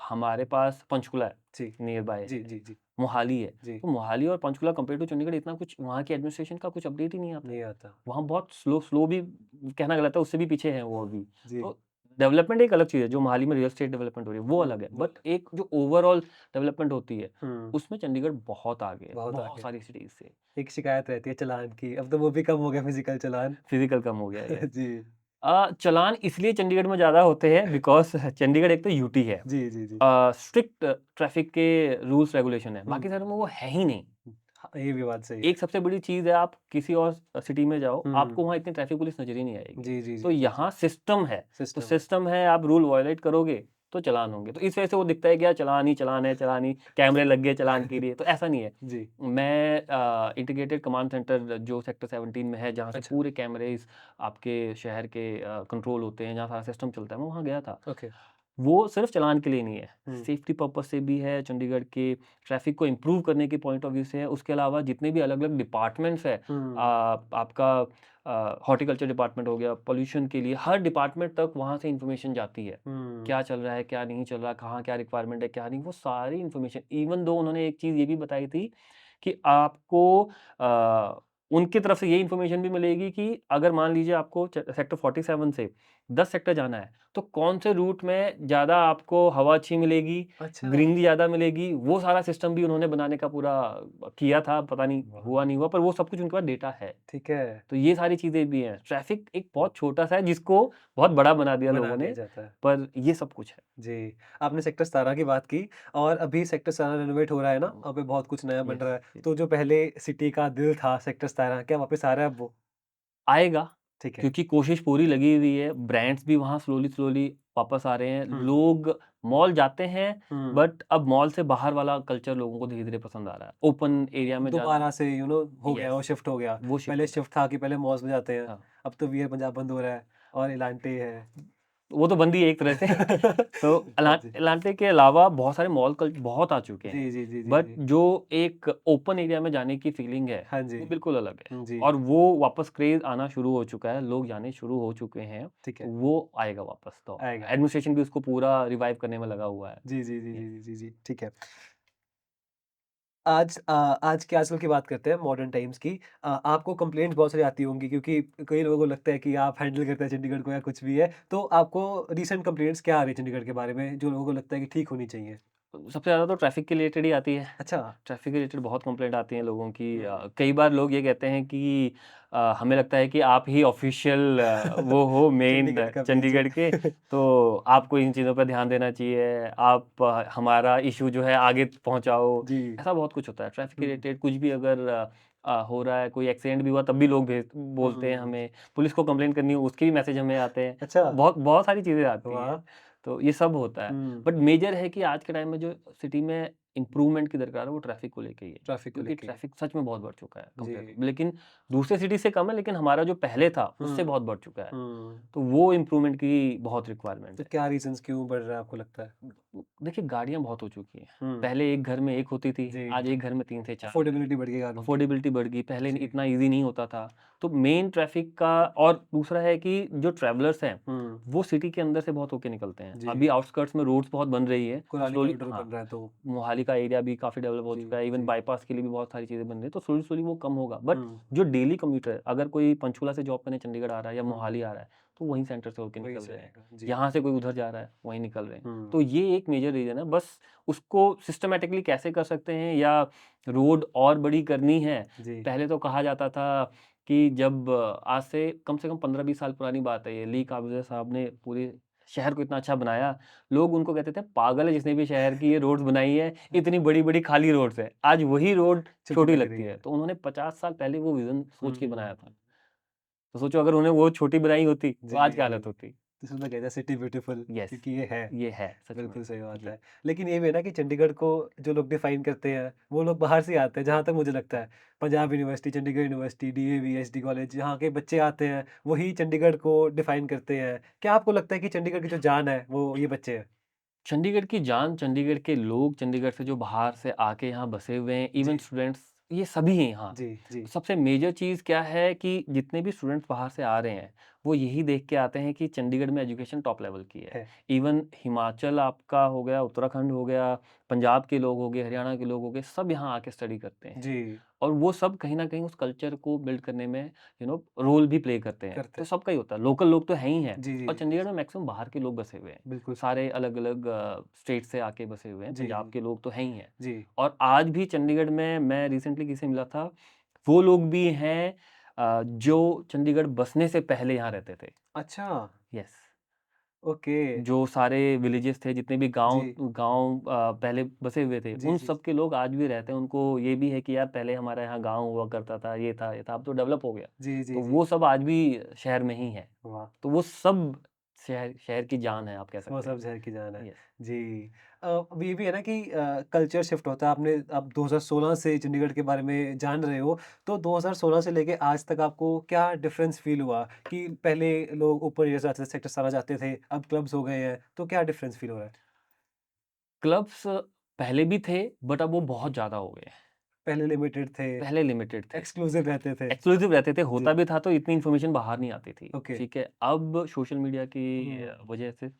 Speaker 1: हमारे पास पंचकुला है,
Speaker 2: जी।
Speaker 1: नियर बाय
Speaker 2: जी, जी, जी,
Speaker 1: मोहाली है।
Speaker 2: जी।
Speaker 1: तो मोहाली और पंचकुला कंपेयर टू चंडीगढ़ इतना कुछ वहाँ की एडमिनिस्ट्रेशन का कुछ अपडेट ही नहीं आता है।
Speaker 2: नहीं आता।
Speaker 1: वहाँ बहुत स्लो स्लो भी कहना गलत है, उससे भी पीछे हैं वो अभी।
Speaker 2: जी।
Speaker 1: तो डेवलपमेंट एक अलग चीज़ है, जो मोहाली में रियल एस्टेट डेवलपमेंट हो रही है, वो अलग है।
Speaker 2: वो
Speaker 1: बट एक जो ओवरऑल डेवलपमेंट होती है,
Speaker 2: हुँ,
Speaker 1: उसमें चंडीगढ़ बहुत आगे है,
Speaker 2: बहुत
Speaker 1: बहुत
Speaker 2: आगे।
Speaker 1: सारी सिटीज़ से।
Speaker 2: एक शिकायत रहती है चालान की, अब तो वो भी कम हो गया फिज़िकल चालान।
Speaker 1: फिज़िकल कम हो गया है, यस।
Speaker 2: जी।
Speaker 1: चालान इसलिए चंडीगढ़ में ज़्यादा होते हैं बिकॉज़ चंडीगढ़ एक तो यूटी है।
Speaker 2: जी, जी, जी।
Speaker 1: स्ट्रिक्ट ट्रैफिक के रूल्स रेगुलेशन है,
Speaker 2: हुँ,
Speaker 1: बाकी शहरों में वो है ही नहीं।
Speaker 2: हाँ, ये भी बात सही है।
Speaker 1: एक सबसे बड़ी चीज़ है, आप किसी और सिटी में जाओ,
Speaker 2: हुँ,
Speaker 1: आपको वहाँ इतनी ट्रैफिक पुलिस नज़र ही नहीं आएगी।
Speaker 2: जी, जी,
Speaker 1: तो
Speaker 2: जी, जी, जी।
Speaker 1: यहाँ सिस्टम है, तो
Speaker 2: सिस्टम है।
Speaker 1: सिस्टम है, आप रूल वायलेट करोगे तो चालान होंगे। तो इस वजह से वो दिखता है कि यार चालान ही चालान है, चालान ही कैमरे लग गए चालान के लिए, तो ऐसा नहीं है।
Speaker 2: जी।
Speaker 1: मैं इंटीग्रेटेड कमांड सेंटर जो सेक्टर 17 में है, जहाँ से
Speaker 2: अच्छा,
Speaker 1: पूरे कैमरेज़ आपके शहर के कंट्रोल होते हैं, जहाँ सारा सिस्टम चलता है, मैं वहाँ गया था।
Speaker 2: ओके।
Speaker 1: वो सिर्फ़ चालान के लिए नहीं है,
Speaker 2: हुँ,
Speaker 1: सेफ्टी पर्पज़ से भी है, चंडीगढ़ के ट्रैफ़िक को इम्प्रूव करने के पॉइंट ऑफ व्यू से है। उसके अलावा जितने भी अलग-अलग डिपार्टमेंट्स हैं,
Speaker 2: हुँ,
Speaker 1: आपका हॉर्टिकल्चर डिपार्टमेंट हो गया, पॉल्यूशन के लिए, हर डिपार्टमेंट तक वहाँ से इन्फॉर्मेशन जाती है।
Speaker 2: हुँ,
Speaker 1: क्या चल रहा है, क्या नहीं चल रहा, कहाँ क्या रिक्वायरमेंट है, क्या नहीं, वो सारी इन्फॉर्मेशन इवन दो उन्होंने एक चीज़ ये भी बताई थी कि आपको उनकी तरफ से ये इन्फॉर्मेशन भी मिलेगी कि अगर मान लीजिए आपको सेक्टर 47 से 10 सेक्टर जाना है, तो कौन से रूट में ज़्यादा आपको हवा अच्छी मिलेगी,
Speaker 2: अच्छा,
Speaker 1: ग्रीनरी ज़्यादा मिलेगी, वो सारा सिस्टम भी उन्होंने बनाने का पूरा किया था, पता नहीं
Speaker 2: वाह!
Speaker 1: हुआ नहीं हुआ, पर वो सब कुछ उनके पास डेटा है।
Speaker 2: ठीक है,
Speaker 1: तो ये सारी चीज़ें भी हैं। ट्रैफ़िक एक बहुत छोटा-सा है जिसको बहुत बड़ा बना दिया
Speaker 2: बना
Speaker 1: लोगों
Speaker 2: दिया
Speaker 1: ने,
Speaker 2: जाता है।
Speaker 1: पर ये सब कुछ है।
Speaker 2: जी, आपने सेक्टर 17 की बात की और अभी सेक्टर 17 रेनोवेट हो रहा है ना, वहाँ पे बहुत कुछ नया बन
Speaker 1: यस,
Speaker 2: रहा है।
Speaker 1: यस।
Speaker 2: तो जो पहले सिटी का दिल था सेक्टर 17 क्या वापस आ रहा है अब वो?
Speaker 1: आएगा,
Speaker 2: ठीक है।
Speaker 1: क्योंकि कोशिश पूरी लगी हुई है, ब्रांड्स भी वहाँ स्लोली-स्लोली वापस आ रहे हैं।
Speaker 2: हुँ,
Speaker 1: लोग मॉल जाते हैं,
Speaker 2: हुँ।
Speaker 1: बट अब मॉल से बाहर वाला कल्चर लोगों को धीरे-धीरे पसंद आ रहा है। ओपन एरिया में जाना,
Speaker 2: दोबारा से हो गया,
Speaker 1: यस,
Speaker 2: वो शिफ्ट हो गया।
Speaker 1: वो शिफ्ट
Speaker 2: पहले
Speaker 1: हो गया।
Speaker 2: शिफ्ट था कि पहले मॉल्स में जाते हैं,
Speaker 1: हाँ।
Speaker 2: अब तो वीआर पंजाब बंद हो रहा है और इलांटे है।
Speaker 1: वो तो बंद ही है एक तरह से। तो
Speaker 2: हाँ जी।
Speaker 1: अलांटे के अलावा बहुत सारे मॉल कल बहुत आ चुके
Speaker 2: जी,
Speaker 1: हैं।
Speaker 2: जी, जी, जी,
Speaker 1: बट
Speaker 2: जी।
Speaker 1: जो एक ओपन एरिया में जाने की फीलिंग है,
Speaker 2: हाँ जी।
Speaker 1: वो बिल्कुल अलग है।
Speaker 2: जी,
Speaker 1: और वो वापस क्रेज़ आना शुरू हो चुका है, लोग जाने शुरू हो चुके हैं,
Speaker 2: ठीक
Speaker 1: तो
Speaker 2: है,
Speaker 1: वो आएगा वापस तो।
Speaker 2: आएगा।
Speaker 1: एडमिनिस्ट्रेशन भी उसको पूरा रिवाइव करने में लगा हुआ है।
Speaker 2: जी, जी, जी,
Speaker 1: यस।
Speaker 2: जी, जी, जी, जी, ठीक है। आज के आजकल की बात करते हैं मॉडर्न टाइम्स की। आपको कंप्लेंट्स बहुत सारी आती होंगी क्योंकि कई लोगों को लगता है कि आप हैंडल करते हैं चंडीगढ़ को या कुछ भी है। तो आपको रीसेंट कंप्लेंट्स क्या आ रही है चंडीगढ़ के बारे में जो लोगों को लगता है कि ठीक होनी चाहिए?
Speaker 1: सबसे ज़्यादा तो ट्रैफ़िक के रिलेटेड ही आती है।
Speaker 2: अच्छा।
Speaker 1: ट्रैफ़िक के रिलेटेड बहुत कंप्लेंट आती हैं लोगों की।
Speaker 2: हुँ।
Speaker 1: कई बार लोग ये कहते हैं कि हमें लगता है कि आप ही ऑफ़िशियल वो हो मेन
Speaker 2: चंडीगढ़ का बीच
Speaker 1: चंडीगढ़ के,
Speaker 2: है।
Speaker 1: तो आपको इन चीज़ों पे ध्यान देना चाहिए। आप हमारा इश्यू जो है आगे पहुँचाओ।
Speaker 2: जी।
Speaker 1: ऐसा बहुत कुछ होता है। ट्रैफ़िक के
Speaker 2: हुँ,
Speaker 1: रिलेटेड कुछ भी अगर हो रहा है, कोई एक्सीडेंट भी हुआ तब भी लोग बोलते हैं
Speaker 2: हुँ।
Speaker 1: हमें। पुलिस को कंप्लेंट करनी हो उसके भी मैसेज हमें आते हैं।
Speaker 2: अच्छा,
Speaker 1: तो बहुत बहुत सारी चीज़ें आती हैं।
Speaker 2: वाह!
Speaker 1: तो ये सब होता है।
Speaker 2: हुँ,
Speaker 1: बट मेजर है कि आज के टाइम में जो सिटी में इम्प्रूवमेंट की दरकार है वो ट्रैफ़िक को लेके ही है।
Speaker 2: ट्रैफ़िक को
Speaker 1: क्योंकि
Speaker 2: लेके।
Speaker 1: ट्रैफ़िक सच में बहुत बढ़ चुका है कंपेयर
Speaker 2: जी।
Speaker 1: टू, लेकिन दूसरे सिटी से कम है, लेकिन हमारा जो पहले था
Speaker 2: हुँ,
Speaker 1: उससे बहुत बढ़ चुका है।
Speaker 2: हुँ।
Speaker 1: तो वो इम्प्रूवमेंट की बहुत रिक्वायरमेंट
Speaker 2: तो
Speaker 1: है।
Speaker 2: क्या रीज़न्स क्यों बढ़ रहा है आपको लगता है?
Speaker 1: देखिए गाड़ियाँ बहुत हो चुकी हैं।
Speaker 2: हुँ,
Speaker 1: पहले एक घर में एक होती थी,
Speaker 2: जी।
Speaker 1: आज एक घर में 3 से 4 है।
Speaker 2: अफ़ोर्डेबिलिटी बढ़ गई कारों की।
Speaker 1: अफ़ोर्डेबिलिटी बढ़ गई, पहले
Speaker 2: जी।
Speaker 1: इतना ईज़ी नहीं होता था। तो मेन ट्रैफ़िक का और दूसरा है कि जो ट्रैवलर्स हैं,
Speaker 2: हुँ,
Speaker 1: वो सिटी के अंदर से बहुत होके निकलते हैं।
Speaker 2: जी।
Speaker 1: अभी आउटस्कर्ट्स में रोड्स बहुत बन रही है, तो
Speaker 2: कुराली
Speaker 1: स्लोली
Speaker 2: कॉरिडोर
Speaker 1: हाँ,
Speaker 2: बन रहा है तो
Speaker 1: मोहाली का एरिया भी काफ़ी डेवलप हो
Speaker 2: जी,
Speaker 1: चुका है, इवन
Speaker 2: जी।
Speaker 1: बाईपास के लिए भी बहुत सारी चीज़ें बन रही हैं, तो स्लोली-स्लोली वो कम होगा। बट
Speaker 2: हुँ,
Speaker 1: जो डेली कम्यूटर है, अगर कोई पंचकुला से जॉब करने चंडीगढ़ आ रहा है या
Speaker 2: हुँ,
Speaker 1: मोहाली आ रहा है, तो वहीं सेंटर से होके
Speaker 2: वहीं
Speaker 1: निकल
Speaker 2: से
Speaker 1: रहे हैं।
Speaker 2: आएगा। जी।
Speaker 1: यहाँ से कोई उधर जा रहा है, वहीं निकल रहे हैं।
Speaker 2: हुँ,
Speaker 1: तो ये एक मेजर रीज़न है, बस उसको सिस्टमैटिकली कैसे कर सकते हैं या रोड और बड़ी करनी है।
Speaker 2: जी।
Speaker 1: पहले तो कहा जाता था कि जब आज से कम 15-20 साल पुरानी बात है ये, ली काब्ज़े साहब ने पूरे शहर को इतना अच्छा बनाया, लोग उनको कहते थे पागल है जिसने भी शहर की ये रोड्स बनाई है, इतनी बड़ी-बड़ी खाली रोड्स है। आज वही रोड
Speaker 2: छोटी
Speaker 1: छोटी
Speaker 2: लग
Speaker 1: लगती
Speaker 2: रही
Speaker 1: है।
Speaker 2: है।
Speaker 1: तो उन्होंने 50 साल पहले वो विज़न सोच के बनाया था।
Speaker 2: हुँ,
Speaker 1: तो सोचो अगर उन्हें वो छोटी बनाई होती, तो
Speaker 2: जी,
Speaker 1: आज क्या
Speaker 2: जी।
Speaker 1: हालत होती?
Speaker 2: तो इसमें कहते हैं सिटी ब्यूटीफुल
Speaker 1: यस,
Speaker 2: क्योंकि ये है।
Speaker 1: ये है सच में।
Speaker 2: बिल्कुल सही बात
Speaker 1: जी।
Speaker 2: है। लेकिन ये भी है ना कि चंडीगढ़ को जो लोग डिफ़ाइन करते हैं, वो लोग बाहर से आते हैं, जहाँ तक मुझे लगता है। Punjab university, Chandigarh university, DAV, SD college, यहाँ के बच्चे आते हैं, वही चंडीगढ़ को डिफ़ाइन करते हैं। क्या आपको लगता है कि चंडीगढ़ की जो जान है, वो ये बच्चे हैं?
Speaker 1: चंडीगढ़ की जान, चंडीगढ़ के लोग, चंडीगढ़ से जो बाहर से आके यहाँ बसे हुए हैं,
Speaker 2: जी,
Speaker 1: इवन स्टूडेंट्स, ये सभी हैं यहाँ।
Speaker 2: जी, जी,
Speaker 1: सबसे मेजर चीज़ क्या है कि जितने भी स्टूडेंट्स बाहर से आ रहे हैं, वो यही देख के आते हैं कि चंडीगढ़ में एजुकेशन टॉप लेवल की है।
Speaker 2: है।
Speaker 1: इवन हिमाचल आपका हो गया, उत्तराखंड हो गया, पंजाब के लोग हो गए, हरियाणा के लोग हो गए, सब यहाँ आके स्टडी करते हैं।
Speaker 2: जी,
Speaker 1: और वो सब कहीं न कहीं उस कल्चर को बिल्ड करने में रोल भी प्ले करते हैं।
Speaker 2: करते
Speaker 1: तो
Speaker 2: हैं।
Speaker 1: सबका ही होता है, लोकल लोग तो हैं ही हैं
Speaker 2: जी, जी,
Speaker 1: और
Speaker 2: जी,
Speaker 1: चंडीगढ़ में मैक्सिमम बाहर के लोग बसे हुए हैं।
Speaker 2: बिल्कुल सही।
Speaker 1: सारे अलग-अलग स्टेट से आके बसे हुए हैं,
Speaker 2: जी,
Speaker 1: पंजाब
Speaker 2: जी,
Speaker 1: के लोग तो हैं ही हैं।
Speaker 2: जी।
Speaker 1: और आज भी चंडीगढ़ में मैं रिसेंटली किसी से मिला था, वो लोग भी हैं जो चंडीगढ़ बसने से पहले यहाँ रहते थे।
Speaker 2: अच्छा,
Speaker 1: यस।
Speaker 2: ओके।
Speaker 1: जो सारे विलेजेस थे, जितने भी
Speaker 2: जी,
Speaker 1: गाँव गाँव पहले बसे हुए थे,
Speaker 2: जी,
Speaker 1: उन
Speaker 2: जी,
Speaker 1: सब के लोग आज भी रहते हैं। उनको ये भी है कि यार पहले हमारे यहाँ गाँव हुआ करता था, ये था, अब तो डेवलप हो गया।
Speaker 2: जी, जी,
Speaker 1: तो
Speaker 2: जी।
Speaker 1: वो सब आज भी शहर में ही हैं।
Speaker 2: वाह!
Speaker 1: तो वो सब शहर शहर की जान है, आप कह
Speaker 2: वो
Speaker 1: सकते
Speaker 2: सब
Speaker 1: हैं।
Speaker 2: ज़हर की जान है।
Speaker 1: यस।
Speaker 2: जी। अब ये भी है ना कि कल्चर शिफ्ट होता है। आपने आप 2016 से चंडीगढ़ के बारे में जान रहे हो, तो 2016 से लेके आज तक आपको क्या डिफ़रेंस फ़ील हुआ कि पहले लोग ऊपर ये जाते थे, सेक्टर 17 जाते थे, अब क्लब्स हो गए हैं, तो क्या डिफ़रेंस फ़ील हो रहा है?
Speaker 1: क्लब्स पहले भी थे, बट अब वो बहुत ज़्यादा हो गए हैं।
Speaker 2: पहले लिमिटेड थे,
Speaker 1: पहले लिमिटेड थे।
Speaker 2: एक्सक्लूसिव रहते थे।
Speaker 1: एक्सक्लूसिव रहते थे,
Speaker 2: जी,
Speaker 1: होता भी था तो इतनी इन्फॉर्मेशन बाहर नहीं आती थी,
Speaker 2: ओके।
Speaker 1: ठीक है? अब सोशल मीडिया की
Speaker 2: हुँ,
Speaker 1: वजह से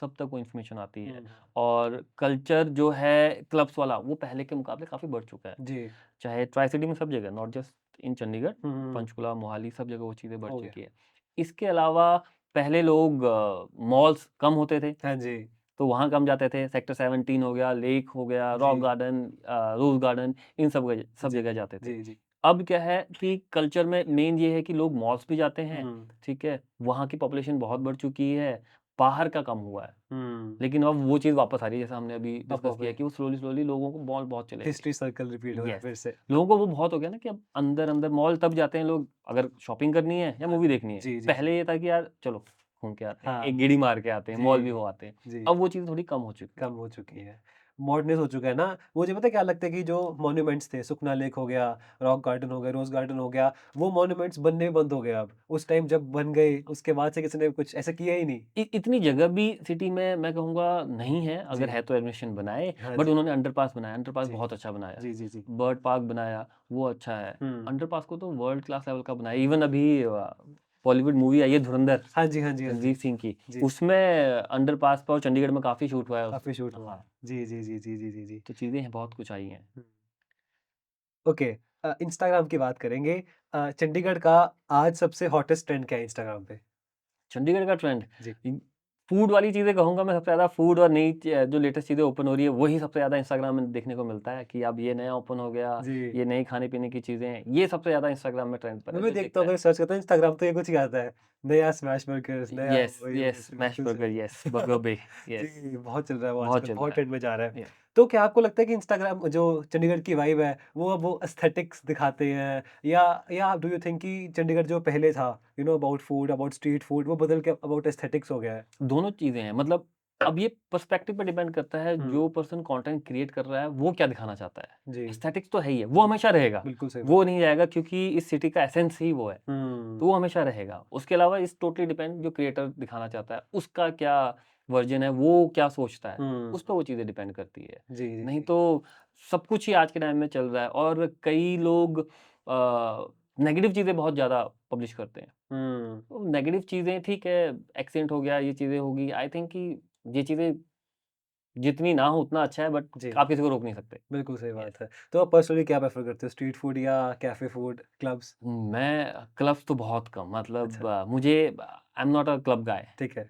Speaker 1: सब तक वो इन्फॉर्मेशन आती
Speaker 2: हुँ,
Speaker 1: है
Speaker 2: हुँ।
Speaker 1: और कल्चर जो है क्लब्स वाला, वो पहले के मुकाबले काफ़ी बढ़ चुका है।
Speaker 2: जी।
Speaker 1: चाहे ट्राई सिटी में सब जगह, नॉट जस्ट इन चंडीगढ़,
Speaker 2: हुँ, हुँ, हुँ।
Speaker 1: पंचकुला, मोहाली सब जगह वो चीज़ें बढ़
Speaker 2: हो गया।
Speaker 1: चुकी है। इसके अलावा पहले लोग मॉल्स कम होते थे,
Speaker 2: हाँ जी।
Speaker 1: तो वहाँ कम जाते थे। सेक्टर 17 हो गया, लेक हो गया, रॉक
Speaker 2: जी,
Speaker 1: गार्डन, रोज़ गार्डन, इन सब
Speaker 2: जी।
Speaker 1: जगह जाते थे।
Speaker 2: जी, जी।
Speaker 1: अब क्या है कि कल्चर में मेन ये है कि लोग मॉल्स भी जाते हैं,
Speaker 2: हुँ,
Speaker 1: ठीक है? वहाँ की पॉपुलेशन बहुत बढ़ चुकी है, बाहर का कम हुआ है।
Speaker 2: हुँ।
Speaker 1: लेकिन अब वो चीज़ वापस आ रही है, जैसा हमने अभी
Speaker 2: अब
Speaker 1: डिस्कस किया कि वो स्लोली-स्लोली लोगों को मॉल बहुत चले गए।
Speaker 2: हिस्ट्री सर्कल रिपीट हो रहा है
Speaker 1: येस,
Speaker 2: फिर से।
Speaker 1: लोगों को वो बहुत हो गया ना कि अब अंदर-अंदर मॉल तब जाते हैं लोग अगर शॉपिंग करनी है या
Speaker 2: हाँ,
Speaker 1: मूवी देखनी है।
Speaker 2: जी, जी, जी।
Speaker 1: पहले ये था कि यार चलो घूम के आते हैं,
Speaker 2: हाँ,
Speaker 1: एक गेड़ी मार के आते हैं, मॉल भी
Speaker 2: जी,
Speaker 1: हो आते हैं।
Speaker 2: जी,
Speaker 1: अब वो चीज़ थोड़ी कम हो चुकी
Speaker 2: कम
Speaker 1: है।
Speaker 2: हो चुकी है। मॉडर्नाइज़ हो चुका है ना, मुझे पता है क्या लगता है कि जो मॉन्यूमेंट्स थे, सुखना लेक हो गया, रॉक गार्डन हो गया, रोज़ गार्डन हो गया, वो मॉन्यूमेंट्स बनने बंद हो गए अब। उस टाइम जब बन गए, उसके बाद से किसी ने कुछ ऐसा किया ही नहीं।
Speaker 1: इतनी जगह भी सिटी में मैं कहूँगा नहीं है, अगर
Speaker 2: जी,
Speaker 1: है तो एडमिशन बनाए,
Speaker 2: हाँ
Speaker 1: बट
Speaker 2: जी,
Speaker 1: उन्होंने अंडरपास बनाया, अंडरपास
Speaker 2: जी,
Speaker 1: बहुत अच्छा बनाया।
Speaker 2: जी, जी, जी।
Speaker 1: बर्ड पार्क बनाया, वो अच्छा है।
Speaker 2: हुँ।
Speaker 1: अंडरपास को तो वर्ल्ड क्लास लेवल का बनाया। इवन अभी बॉलीवुड मूवी आई है धुरंधर,
Speaker 2: हाँ जी, हाँ जी, हाँ जी।
Speaker 1: रणवीर सिंह की,
Speaker 2: जी,
Speaker 1: उसमें अंडरपास पे और चंडीगढ़ में काफ़ी शूट हुआ है उस
Speaker 2: काफ़ी शूट हुआ है।
Speaker 1: हाँ,
Speaker 2: जी, जी, जी, जी, जी, जी, जी।
Speaker 1: तो चीज़ें हैं बहुत कुछ आई हैं।
Speaker 2: हुँ। ओके इंस्टाग्राम की बात करेंगे। चंडीगढ़ का आज सबसे हॉटेस्ट ट्रेंड क्या है इंस्टाग्राम पे?
Speaker 1: चंडीगढ़ का ट्रेंड
Speaker 2: जी।
Speaker 1: फूड वाली चीज़ें कहूँगा मैं सबसे ज़्यादा फूड और नई जो लेटेस्ट चीज़ें ओपन हो रही है वही सबसे ज़्यादा इंस्टाग्राम में देखने को मिलता है कि अब ये नया ओपन हो गया,
Speaker 2: जी।
Speaker 1: ये नई खाने-पीने की चीज़ें हैं, ये सबसे ज़्यादा इंस्टाग्राम में ट्रेंड पर
Speaker 2: मैं
Speaker 1: है
Speaker 2: भी
Speaker 1: जो
Speaker 2: देखता
Speaker 1: दिखता
Speaker 2: हूँ
Speaker 1: है।
Speaker 2: अगर सर्च करता हूँ इंस्टाग्राम तो ये कुछ ही आता है। नया स्मैश बर्गर्स, नया
Speaker 1: यस,
Speaker 2: वही
Speaker 1: यस,
Speaker 2: वैसे
Speaker 1: स्मैश
Speaker 2: बिल्कुल
Speaker 1: बर्गर,
Speaker 2: सही।
Speaker 1: यस, बर्गर बे, यस,
Speaker 2: जी, बहुत चल रहा है वो
Speaker 1: बहुत
Speaker 2: आजकल,
Speaker 1: चल
Speaker 2: बहुत
Speaker 1: रहा है।
Speaker 2: ट्रेंड में जा रहा है।
Speaker 1: या
Speaker 2: तो क्या आपको लगता है कि इंस्टाग्राम जो चंडीगढ़ की वाइब है, वो एस्थेटिक्स दिखाते हैं या डू यू थिंक कि चंडीगढ़ जो पहले था, about food, about street food, वो बदल के अबाउट एस्थेटिक्स हो गया है?
Speaker 1: दोनों चीज़ें हैं मतलब अब ये पर्सपेक्टिव पे डिपेंड करता है
Speaker 2: हुँ,
Speaker 1: जो पर्सन कंटेंट क्रिएट कर रहा है वो क्या दिखाना चाहता है।
Speaker 2: जी।
Speaker 1: एस्थेटिक्स तो है ही है, वो हमेशा रहेगा,
Speaker 2: बिल्कुल सही बात।
Speaker 1: वो नहीं जाएगा क्योंकि इस सिटी का एसेंस ही वो है।
Speaker 2: हुँ,
Speaker 1: तो वो हमेशा रहेगा। उसके अलावा इस टोटली डिपेंड जो क्रिएटर दिखाना चाहता है, उसका क्या वर्ज़न है, वो क्या सोचता है,
Speaker 2: हुँ।
Speaker 1: उस पे वो चीज़ें डिपेंड करती है।
Speaker 2: जी, जी,
Speaker 1: नहीं
Speaker 2: जी।
Speaker 1: तो सब कुछ ही आज के टाइम में चल रहा है और कई लोग नेगेटिव चीज़ें बहुत ज़्यादा पब्लिश करते हैं।
Speaker 2: हुँ,
Speaker 1: तो नेगेटिव चीज़ें ठीक है, एक्सेंट हो गया, ये चीज़ें हो गई। आई थिंक कि ये चीज़ें जितनी ना हो उतना अच्छा है बट
Speaker 2: जी।
Speaker 1: आप किसी को रोक नहीं सकते।
Speaker 2: बिल्कुल सही
Speaker 1: यस।
Speaker 2: बात है। तो आप पर्सनली क्या प्रेफ़र करते हो? स्ट्रीट फूड या कैफ़े फूड, क्लब्स?
Speaker 1: मैं क्लब्स तो बहुत कम
Speaker 2: अच्छा,
Speaker 1: मतलब मुझे I am not a club guy
Speaker 2: ठीक है।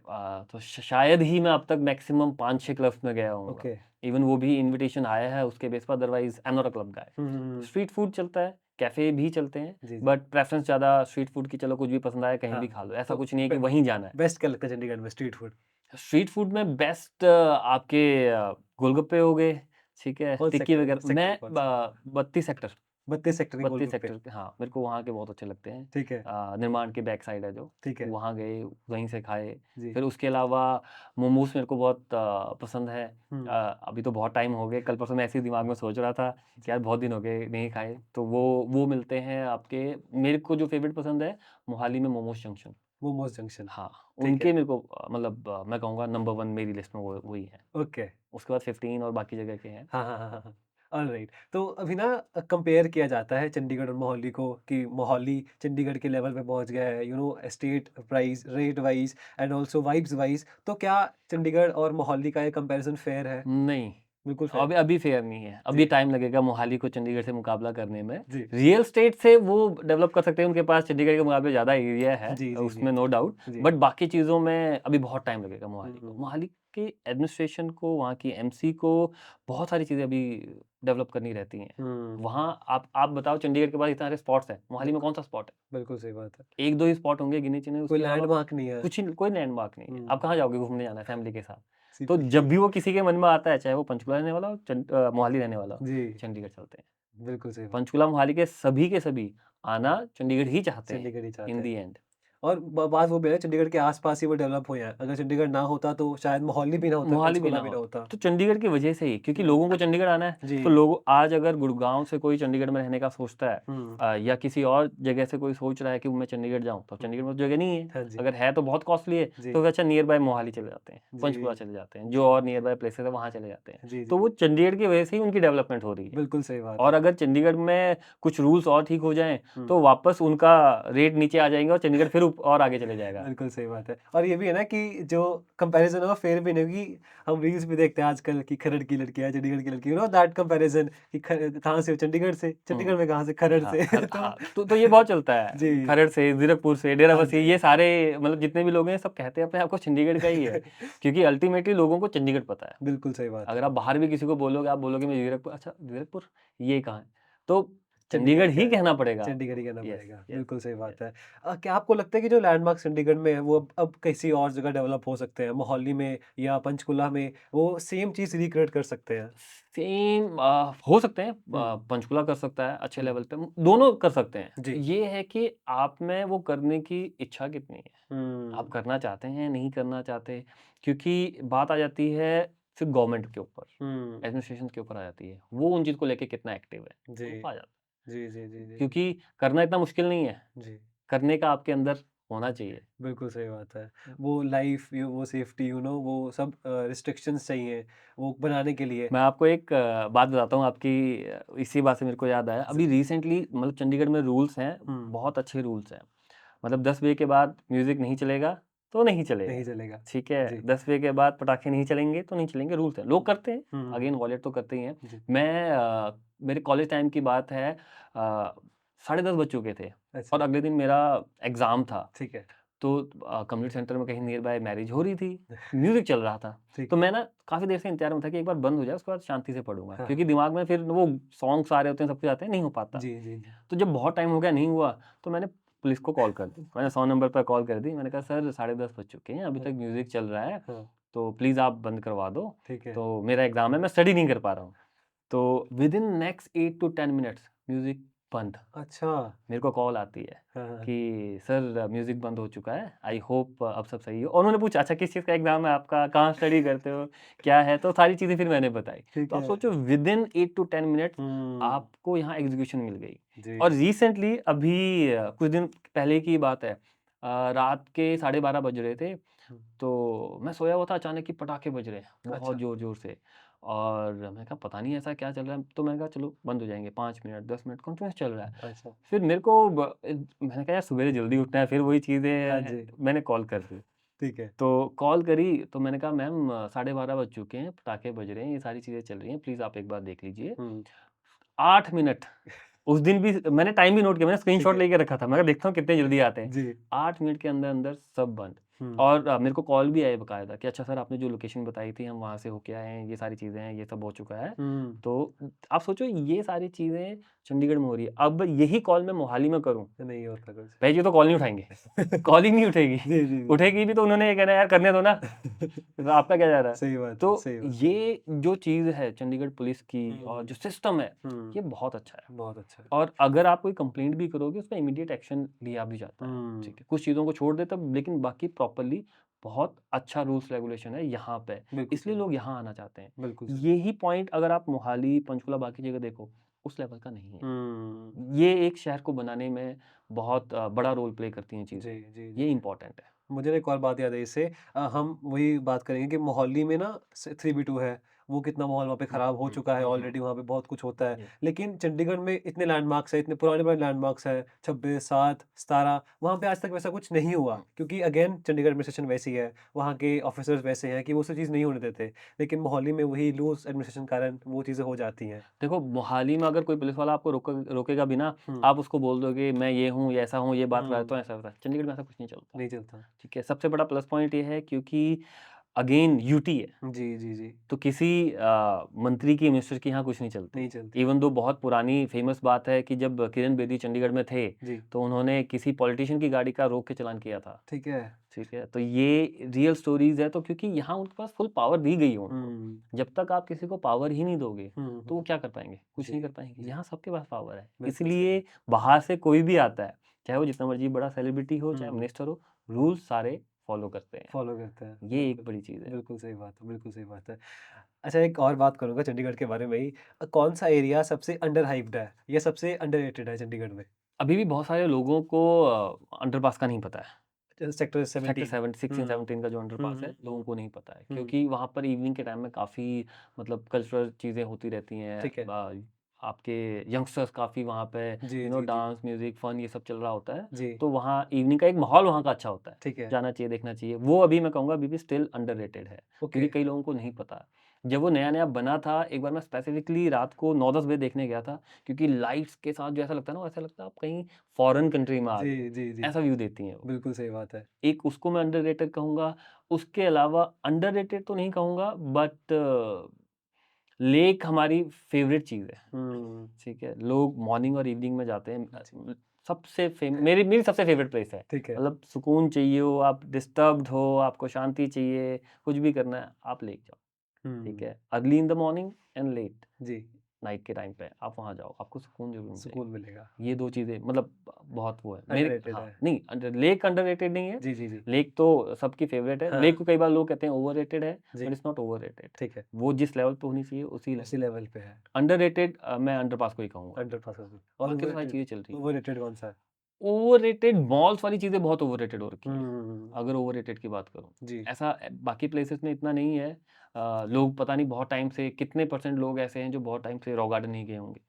Speaker 1: तो शायद ही मैं अब तक मैक्सिमम 5-6 क्लब्स में गया होऊँगा।
Speaker 2: ओके।
Speaker 1: इवन वो भी इन्विटेशन आया है उसके बेस पर otherwise I am not a club guy.
Speaker 2: Hmm, hmm,
Speaker 1: तो
Speaker 2: हुँ।
Speaker 1: स्ट्रीट फूड चलता है, कैफ़े भी चलते हैं
Speaker 2: जी, जी।
Speaker 1: बट प्रेफ़रेंस ज़्यादा स्ट्रीट फूड की चलो कुछ भी पसंद आया कहीं
Speaker 2: हाँ,
Speaker 1: भी खा लो। ऐसा
Speaker 2: तो
Speaker 1: कुछ नहीं है कि
Speaker 2: बे
Speaker 1: वहीं जाना है।
Speaker 2: बेस्ट क्या लगता है चंडीगढ़ में स्ट्रीट फूड?
Speaker 1: स्ट्रीट फूड में बेस्ट आपके गोलगप्पे हो गए, ठीक है,
Speaker 2: कौन
Speaker 1: टिक्की
Speaker 2: सेक्टर
Speaker 1: वगैरह
Speaker 2: सेक्टर
Speaker 1: मैं
Speaker 2: कौन सा?
Speaker 1: ब 32 सेक्टर
Speaker 2: 32 सेक्टर के
Speaker 1: 32
Speaker 2: गोलगप्पे।
Speaker 1: सेक्टर के हाँ, मेरे को वहाँ के बहुत अच्छे लगते हैं।
Speaker 2: ठीक है,
Speaker 1: निर्माण के बैक साइड है जो,
Speaker 2: ठीक है।
Speaker 1: वहाँ गए, वहीं से खाए।
Speaker 2: जी।
Speaker 1: फिर उसके अलावा मोमोज़ मेरे को बहुत पसंद है।
Speaker 2: हुँ,
Speaker 1: अभी तो बहुत टाइम हो गए, कल-परसों मैं ऐसे ही दिमाग में सोच रहा था कि
Speaker 2: जी।
Speaker 1: यार बहुत दिन हो गए नहीं खाए, तो वो मिलते हैं आपके मेरे को जो फ़ेवरेट पसंद है, मोहाली में मोमोज़ जंक्शन।
Speaker 2: वो मोस्ट जंक्शन।
Speaker 1: हाँ,
Speaker 2: ठीक है।
Speaker 1: उनके मेरे को मतलब मैं कहूँगा नंबर 1 मेरी लिस्ट में वो वही है।
Speaker 2: ओके।
Speaker 1: उसके बाद 15 और बाकी जगह के हैं।
Speaker 2: हाँ, हाँ, हाँ, हाँ, हाँ। ऑलराइट। तो अभी ना कंपेयर किया जाता है चंडीगढ़ और मोहाली को कि मोहाली चंडीगढ़ के लेवल पे पहुँच गया है, state price, rate wise and also vibes wise. तो क्या चंडीगढ़ और मोहाली का ये कंपैरिज़न फेयर है?
Speaker 1: नहीं,
Speaker 2: बिल्कुल फेयर।
Speaker 1: अभी अभी फेयर नहीं है।
Speaker 2: जी,
Speaker 1: अभी टाइम लगेगा मोहाली को चंडीगढ़ से मुकाबला करने में।
Speaker 2: जी।
Speaker 1: रियल एस्टेट से वो डेवलप कर सकते हैं, उनके पास चंडीगढ़ के मुकाबले ज़्यादा एरिया है,
Speaker 2: जी, जी, जी।
Speaker 1: उसमें नो डाउट।
Speaker 2: जी।
Speaker 1: बट बाकी चीज़ों में अभी बहुत टाइम लगेगा
Speaker 2: हुँ,
Speaker 1: मोहाली को।
Speaker 2: हुँ।
Speaker 1: मोहाली के एडमिनिस्ट्रेशन को, वहाँ की एमसी को बहुत सारी चीज़ें अभी डेवलप करनी रहती हैं।
Speaker 2: हुँ।
Speaker 1: वहाँ आप बताओ चंडीगढ़ के पास इतने सारे स्पॉट्स हैं, मोहाली में
Speaker 2: बिल्कुल,
Speaker 1: कौन-सा स्पॉट है?
Speaker 2: बिल्कुल सही बात है।
Speaker 1: 1-2 ही स्पॉट होंगे गिने-चुने,
Speaker 2: कोई
Speaker 1: उसके अलावा
Speaker 2: लैंडमार्क नहीं है।
Speaker 1: कुछ ही कोई लैंडमार्क नहीं है। आप
Speaker 2: हुँ।
Speaker 1: कहाँ जाओगे घूमने जाना है फैमिली के साथ? तो
Speaker 2: सीपी।
Speaker 1: जब भी वो किसी के मन में आता है, चाहे वो पंचकुला रहने वाला हो, मोहाली रहने वाला हो,
Speaker 2: जी,
Speaker 1: चंडीगढ़ चलते हैं।
Speaker 2: बिल्कुल सही बात।
Speaker 1: पंचकुला, मोहाली के सभी आना चंडीगढ़ ही चाहते हैं
Speaker 2: चंडीगढ़ ही चाहते
Speaker 1: इन द
Speaker 2: हैं।
Speaker 1: एंड।
Speaker 2: और ब बात वो भी है चंडीगढ़ के आस-पास ही वो डेवलप हुए हैं। अगर चंडीगढ़ ना होता तो शायद मोहाली भी ना होता,
Speaker 1: मोहाली भी
Speaker 2: पंचकुला
Speaker 1: ना
Speaker 2: भी ना
Speaker 1: होता।
Speaker 2: होता।
Speaker 1: तो चंडीगढ़ की वजह से ही क्योंकि
Speaker 2: हुँ।
Speaker 1: लोगों को चंडीगढ़ आना है,
Speaker 2: जी।
Speaker 1: तो लोग आज अगर गुड़गाँव से कोई चंडीगढ़ में रहने का सोचता है
Speaker 2: हुँ,
Speaker 1: या किसी और जगह से कोई सोच रहा है कि मैं चंडीगढ़ जाऊँ, तो
Speaker 2: हुँ।
Speaker 1: चंडीगढ़ में तो जगह नहीं है।
Speaker 2: हाँ जी।
Speaker 1: अगर है तो बहुत कॉस्टली है,
Speaker 2: जी,
Speaker 1: तो फिर अच्छा नियर बाय मोहाली चले जाते हैं, पंचकुला
Speaker 2: जी,
Speaker 1: चले जाते हैं, जो
Speaker 2: जी।
Speaker 1: और नियर बाय प्लेसेस है वहाँ चले जाते हैं।
Speaker 2: जी,
Speaker 1: तो
Speaker 2: जी।
Speaker 1: वो चंडीगढ़ की वजह से ही उनकी डेवलपमेंट हो रही है।
Speaker 2: बिल्कुल सही बात
Speaker 1: और
Speaker 2: है।
Speaker 1: अगर चंडीगढ़ में कुछ रूल्स और ठीक हो जाएँ,
Speaker 2: हुँ।
Speaker 1: तो वापस उनका रेट नीचे आ जाएँगे और चंडीगढ़ फिर और आगे चले जाएगा।
Speaker 2: बिल्कुल सही बात है। और ये भी है ना कि जो कंपैरिज़न है वो फेयर भी नहीं होगी। हम रील्स भी देखते हैं आजकल कि खरड़ की लड़कियाँ, चंडीगढ़ की लड़की, दैट कंपैरिज़न कि कहाँ से हो? चंडीगढ़ से,
Speaker 1: हुँ।
Speaker 2: चंडीगढ़ में कहाँ से? खरड़
Speaker 1: हाँ,
Speaker 2: से। तो
Speaker 1: हाँ, तो ये बहुत चलता
Speaker 2: जी।
Speaker 1: है। खरड़ से, ज़ीरकपुर से,
Speaker 2: हाँ
Speaker 1: डेराबस्सी
Speaker 2: जी।
Speaker 1: ये सारे मतलब जितने भी लोग हैं सब कहते हैं अपने आप को चंडीगढ़ का ही है। क्योंकि अल्टीमेटली लोगों को चंडीगढ़ पता है।
Speaker 2: बिल्कुल सही बात
Speaker 1: अगर
Speaker 2: है।
Speaker 1: आप बाहर भी किसी को बोलोगे, आप बोलोगे मैं ज़ीरकपुर अच्छा ज़ीरकपुर ये कहाँ है? तो
Speaker 2: चंडीगढ़
Speaker 1: चंडीगढ़
Speaker 2: क्या
Speaker 1: ही
Speaker 2: है?
Speaker 1: कहना पड़ेगा।
Speaker 2: चंडीगढ़ ही कहना
Speaker 1: यस,
Speaker 2: पड़ेगा।
Speaker 1: यस,
Speaker 2: बिल्कुल सही
Speaker 1: यस।
Speaker 2: बात है। क्या आपको लगता है कि जो लैंडमार्क चंडीगढ़ में है वो अब किसी और जगह डेवलप हो सकते हैं? मोहाली में या पंचकुला में वो सेम चीज़ रिक्रिएट कर सकते हैं?
Speaker 1: सेम हो सकते हैं
Speaker 2: हुँ,
Speaker 1: पंचकुला कर सकता है अच्छे
Speaker 2: हुँ।
Speaker 1: लेवल पे, दोनों कर सकते हैं।
Speaker 2: जी।
Speaker 1: ये है कि आप में वो करने की इच्छा कितनी है? आप
Speaker 2: हुँ,
Speaker 1: करना चाहते हैं, नहीं करना चाहते? क्योंकि बात आ जाती है फिर गवर्नमेंट के ऊपर,
Speaker 2: हुँ।
Speaker 1: एडमिनिस्ट्रेशन के ऊपर आ जाती है। वो उन चीज़ को लेके कितना एक्टिव है,
Speaker 2: जी।
Speaker 1: तो आ जाता है।
Speaker 2: जी, जी, जी, जी, जी।
Speaker 1: क्योंकि करना इतना मुश्किल नहीं है,
Speaker 2: जी।
Speaker 1: करने का आपके अंदर होना चाहिए।
Speaker 2: बिल्कुल सही बात है। वो लाइफ़ वो सेफ्टी वो सब रिस्ट्रिक्शंस चाहिए वो बनाने के लिए।
Speaker 1: मैं आपको एक बात बताता हूँ आपकी इसी बात से मेरे को याद आया।
Speaker 2: ज़
Speaker 1: अभी रिसेंटली मतलब चंडीगढ़ में रूल्स हैं,
Speaker 2: हुँ,
Speaker 1: बहुत अच्छे रूल्स हैं। मतलब 10 बजे के बाद म्यूज़िक नहीं चलेगा, तो नहीं चलेगा।
Speaker 2: नहीं चलेगा।
Speaker 1: ठीक है?
Speaker 2: जी।
Speaker 1: 10 बजे के बाद पटाखे नहीं चलेंगे, तो नहीं चलेंगे, रूल्स हैं। लोग करते हैं,
Speaker 2: हुँ, हुँ,
Speaker 1: अगेन वॉयलेट तो करते ही हैं।
Speaker 2: जी।
Speaker 1: मैं मेरे कॉलेज टाइम की बात है साढ़े 10 बज चुके थे
Speaker 2: अच्छा,
Speaker 1: और अगले दिन मेरा एग्ज़ाम था।
Speaker 2: ठीक है।
Speaker 1: तो कम्युनिटी सेंटर में कहीं नियर बाय मैरिज हो रही थी, म्यूज़िक चल रहा था।
Speaker 2: ठीक
Speaker 1: तो
Speaker 2: है।
Speaker 1: मैं ना काफ़ी देर से इंतज़ार में था कि एक बार बंद हो जाए, उसके बाद शांति से पढ़ूँगा।
Speaker 2: हाँ,
Speaker 1: क्योंकि
Speaker 2: हाँ।
Speaker 1: दिमाग में फिर वो सॉन्ग्स आ रहे होते हैं, सब कुछ आते हैं, नहीं हो पाता।
Speaker 2: जी, जी, जी।
Speaker 1: तो जब बहुत टाइम हो गया, नहीं हुआ, तो मैंने पुलिस को कॉल कर दी। मैंने 100 नंबर पर कॉल कर दी। मैंने कहा, "सर, साढ़े 10 बज चुके हैं, अभी
Speaker 2: हाँ,
Speaker 1: तक म्यूज़िक चल रहा है,
Speaker 2: हाँ,
Speaker 1: तो प्लीज़ आप बंद करवा दो।
Speaker 2: ठीक है।
Speaker 1: तो मेरा एग्ज़ाम है, मैं स्टडी नहीं कर पा रहा हूँ।" तो within next 8 to 10 minutes music बंद।
Speaker 2: अच्छा।
Speaker 1: मेरे को कॉल आती है
Speaker 2: हाँ, हाँ, हाँ।
Speaker 1: कि सर म्यूज़िक बंद हो चुका है, आई होप अब सब सही हो। और उन्होंने पूछा अच्छा किस चीज़ का एग्ज़ाम है आपका? कहाँ स्टडी करते हो? क्या है? तो सारी चीज़ें फिर मैंने बताई।
Speaker 2: ठीक
Speaker 1: तो आप
Speaker 2: है।
Speaker 1: सोचो विदिन 8 टू 10 मिनट्स
Speaker 2: हुँ,
Speaker 1: आपको यहाँ एग्ज़ीक्यूशन मिल गई।
Speaker 2: जी।
Speaker 1: और रिसेंटली अभी कुछ दिन पहले की बात है रात के 12:30 बज रहे थे,
Speaker 2: हुँ,
Speaker 1: तो मैं सोया हुआ था अचानक ही पटाखे बज रहे हैं, बहुत
Speaker 2: अच्छा,
Speaker 1: ज़ोर-ज़ोर से। और मैंने कहा पता नहीं ऐसा क्या चल रहा है? तो मैंने कहा चलो बंद हो जाएँगे 5 मिनट, 10 मिनट कंटिन्यूअस चल रहा है।
Speaker 2: अच्छा।
Speaker 1: फिर मेरे को मैंने कहा यार सवेरे जल्दी उठना है, फिर वही
Speaker 2: हाँ
Speaker 1: चीज़ें
Speaker 2: जी,
Speaker 1: मैंने कॉल कर दी।
Speaker 2: ठीक है।
Speaker 1: तो कॉल करी तो मैंने कहा मैम 12:30 बज चुके हैं, पटाखे बज रहे हैं, ये सारी चीज़ें चल रही हैं, प्लीज़ आप एक बार देख लीजिए।
Speaker 2: हुँ,
Speaker 1: 8 मिनट उस दिन भी मैंने टाइम भी नोट किया, मैंने
Speaker 2: ठीक
Speaker 1: स्क्रीनशॉट
Speaker 2: है।
Speaker 1: लेके रखा था। मैं कहा देखता हूँ कितने जल्दी आते हैं।
Speaker 2: जी।
Speaker 1: 8 मिनट के अंदर-अंदर सब बंद।
Speaker 2: हुँ,
Speaker 1: और मेरे को कॉल भी आया बकायदा कि अच्छा सर आपने जो लोकेशन बताई थी हम वहाँ से होके आए हैं, ये सारी चीज़ें हैं, ये सब हो चुका है।
Speaker 2: हुँ,
Speaker 1: तो आप सोचो ये सारी चीज़ें चंडीगढ़ में हो रही है। अब यही कॉल मैं मोहाली में करूँ,
Speaker 2: नहीं होता कुछ।
Speaker 1: भैया ये तो कॉल नहीं उठाएँगे, कॉल ही नहीं उठेगी।
Speaker 2: जी, जी, जी।
Speaker 1: उठेगी भी तो उन्होंने ये कहना है यार करने दो ना, तो आपका क्या जा रहा है?
Speaker 2: सही बात है,
Speaker 1: तो
Speaker 2: सही बात है।
Speaker 1: ये जो चीज़ है चंडीगढ़ पुलिस की और
Speaker 2: हुँ,
Speaker 1: जो सिस्टम है,
Speaker 2: हुँ,
Speaker 1: ये बहुत अच्छा है।
Speaker 2: बहुत अच्छा है।
Speaker 1: और अगर आप कोई कंप्लेंट भी करोगे उसमें इमीडिएट एक्शन लिया भी जाता है।
Speaker 2: हुँ,
Speaker 1: ठीक है, कुछ चीज़ों को छोड़ देता लेकिन बाकी प्रॉपर्ली बहुत अच्छा रूल्स रेगुलेशन है यहाँ पे,
Speaker 2: बिल्कुल
Speaker 1: इसलिए
Speaker 2: सही।
Speaker 1: लोग यहाँ आना चाहते हैं।
Speaker 2: बिल्कुल सही।
Speaker 1: यही पॉइंट अगर आप मोहाली, पंचकुला बाकी जगह देखो, उस लेवल का नहीं है।
Speaker 2: हुँ,
Speaker 1: ये एक शहर को बनाने में बहुत बड़ा रोल प्ले करती हैं चीज़ें।
Speaker 2: जी, जी,
Speaker 1: ये
Speaker 2: जी।
Speaker 1: इम्पोर्टेंट है।
Speaker 2: मुझे ना एक और बात याद है इससे, हम वही बात करेंगे कि मोहाली में ना 3B2 है, वो कितना माहौल वहाँ पे ख़राब हो चुका है ऑलरेडी, वहाँ पे बहुत कुछ होता है।
Speaker 1: जी।
Speaker 2: लेकिन चंडीगढ़ में इतने लैंडमार्क्स हैं, इतने पुराने-पुराने लैंडमार्क्स हैं, 26, 7, 17, वहाँ पे आज तक वैसा कुछ नहीं हुआ, क्योंकि अगेन चंडीगढ़ एडमिनिस्ट्रेशन वैसी है, वहाँ के ऑफ़िसर्स वैसे हैं कि वो सब चीज़ नहीं होने देते। लेकिन मोहाली में वही लूज़ एडमिनिस्ट्रेशन के कारण वो चीज़ें हो जाती हैं।
Speaker 1: देखो, मोहाली में अगर कोई पुलिस वाला आपको रोकेगा भी ना,
Speaker 2: हुँ,
Speaker 1: आप उसको बोल दोगे मैं ये हूँ, ये ऐसा हूँ, ये बात
Speaker 2: हुँ,
Speaker 1: करता हूँ, ऐसा होता है। चंडीगढ़ में ऐसा कुछ नहीं चलता।
Speaker 2: नहीं चलता।
Speaker 1: ठीक है, सबसे बड़ा प्लस पॉइंट ये है क्योंकि अगेन यूटी है,
Speaker 2: जी, जी, जी।
Speaker 1: तो किसी मंत्री की, मिनिस्टर की यहाँ कुछ नहीं चलती।
Speaker 2: नहीं चलती।
Speaker 1: इवन दो बहुत पुरानी फेमस बात है कि जब किरण बेदी चंडीगढ़ में थे,
Speaker 2: जी,
Speaker 1: तो उन्होंने किसी पॉलिटिशियन की गाड़ी का रोक के चालान किया था।
Speaker 2: ठीक है।
Speaker 1: ठीक है, तो ये रियल स्टोरीज़ है, तो क्योंकि यहाँ उनके पास फुल पावर दी गई है उनको।
Speaker 2: हुँ,
Speaker 1: जब तक आप किसी को पावर ही नहीं दोगे,
Speaker 2: हुँ,
Speaker 1: तो वो
Speaker 2: हुँ।
Speaker 1: क्या कर पाएँगे? कुछ
Speaker 2: जी,
Speaker 1: नहीं कर पाएँगे।
Speaker 2: जी।
Speaker 1: यहाँ सबके पास पावर है।
Speaker 2: बिल्कुल सही
Speaker 1: इसलिए
Speaker 2: बात।
Speaker 1: बाहर से कोई भी आता है, चाहे वो जितना मर्ज़ी बड़ा सेलिब्रिटी हो, चाहे
Speaker 2: हुँ,
Speaker 1: मिनिस्टर हो, रूल्स सारे फॉलो करते हैं।
Speaker 2: फ़ॉलो करते हैं,
Speaker 1: ये एक
Speaker 2: बिल्कुल।
Speaker 1: बड़ी चीज़ है।
Speaker 2: बिल्कुल सही बात है, बिल्कुल सही बात है। अच्छा, एक और बात करूँगा चंडीगढ़ के बारे में ही, कौन-सा एरिया सबसे अंडर हाइप्ड है या सबसे अंडररेटेड है चंडीगढ़ में?
Speaker 1: अभी भी बहुत सारे लोगों को अंडरपास का नहीं पता है।
Speaker 2: Sector
Speaker 1: sector
Speaker 2: 17।
Speaker 1: 16-17 का जो
Speaker 2: हुँ,
Speaker 1: अंडरपास है,
Speaker 2: हुँ,
Speaker 1: लोगों को नहीं पता है।
Speaker 2: हुँ।
Speaker 1: क्योंकि वहाँ पर इवनिंग के टाइम में काफ़ी मतलब कल्चरल चीज़ें होती रहती हैं।
Speaker 2: ठीक है।
Speaker 1: आपके यंगस्टर्स काफ़ी वहाँ पे
Speaker 2: जी, जी, जी।
Speaker 1: डांस, म्यूज़िक, फन ये सब चल रहा होता है।
Speaker 2: जी,
Speaker 1: तो वहाँ इवनिंग का एक माहौल वहाँ का अच्छा होता है।
Speaker 2: ठीक है।
Speaker 1: जाना चाहिए, देखना चाहिए। वो अभी मैं कहूँगा अभी भी स्टिल अंडररेटेड है,
Speaker 2: ओके।
Speaker 1: क्योंकि कई लोगों को नहीं पता। जब वो नया-नया बना था, एक बार मैं स्पेसिफिकली रात को 9-10 बजे देखने गया था, क्योंकि लाइट्स के साथ जो ऐसा लगता है ना, वैसा लगता है आप कहीं फॉरेन कंट्री में आ गए
Speaker 2: जी,
Speaker 1: हो।
Speaker 2: जी, जी।
Speaker 1: ऐसा व्यू देती हैं वो।
Speaker 2: बिल्कुल सही बात है।
Speaker 1: एक उसको मैं अंडररेटेड कहूँगा, उसके अलावा अंडररेटेड तो नहीं कहूँगा बट लेक हमारी फ़ेवरेट चीज़ है,
Speaker 2: हुँ,
Speaker 1: ठीक है? लोग मॉर्निंग और इवनिंग में जाते हैं।
Speaker 2: जी,
Speaker 1: सबसे मेरी मेरी सबसे फ़ेवरेट प्लेस है।
Speaker 2: ठीक है।
Speaker 1: मतलब सुकून चाहिए हो, आप डिस्टर्ब्ड हो, आपको शांति चाहिए, कुछ भी करना है, आप लेक जाओ, ठीक
Speaker 2: हुँ,
Speaker 1: है? Early in the morning and late
Speaker 2: जी,
Speaker 1: नाइट के टाइम पे आप वहाँ जाओ, आपको सुकून ज़रूर मिलेगा।
Speaker 2: सुकून मिलेगा।
Speaker 1: ये 2 चीज़ें मतलब बहुत वो है। मेरे
Speaker 2: अंडररेटेड
Speaker 1: हाँ,
Speaker 2: है।
Speaker 1: नहीं लेक अंडररेटेड नहीं है।
Speaker 2: जी, जी, जी।
Speaker 1: लेक तो सबकी फ़ेवरेट है।
Speaker 2: हाँ,
Speaker 1: लेक को कई बार लोग कहते हैं ओवररेटेड है,
Speaker 2: जी,
Speaker 1: बट इट्स नॉट ओवररेटेड।
Speaker 2: ठीक है।
Speaker 1: वो जिस लेवल पे होनी चाहिए उसी लेवल
Speaker 2: उसी लेवल पे है।
Speaker 1: अंडररेटेड मैं अंडरपास को ही कहूँगा।
Speaker 2: अंडरपास और
Speaker 1: बाकी तो सारी
Speaker 2: ओवररेटेड,
Speaker 1: चीज़ें चल रही हैं।
Speaker 2: ओवररेटेड कौन-सा है?
Speaker 1: ओवररेटेड मॉल्स वाली चीज़ें बहुत ओवररेटेड हो रखी हैं,
Speaker 2: हुँ,
Speaker 1: अगर ओवररेटेड की बात करूँ।
Speaker 2: जी।
Speaker 1: ऐसा बाकी प्लेसेस में इतना नहीं है। लोग पता नहीं बहुत टाइम से कितने परसेंट लोग ऐसे हैं जो बहुत टाइम से रॉक गार्डन नहीं गए होंगे।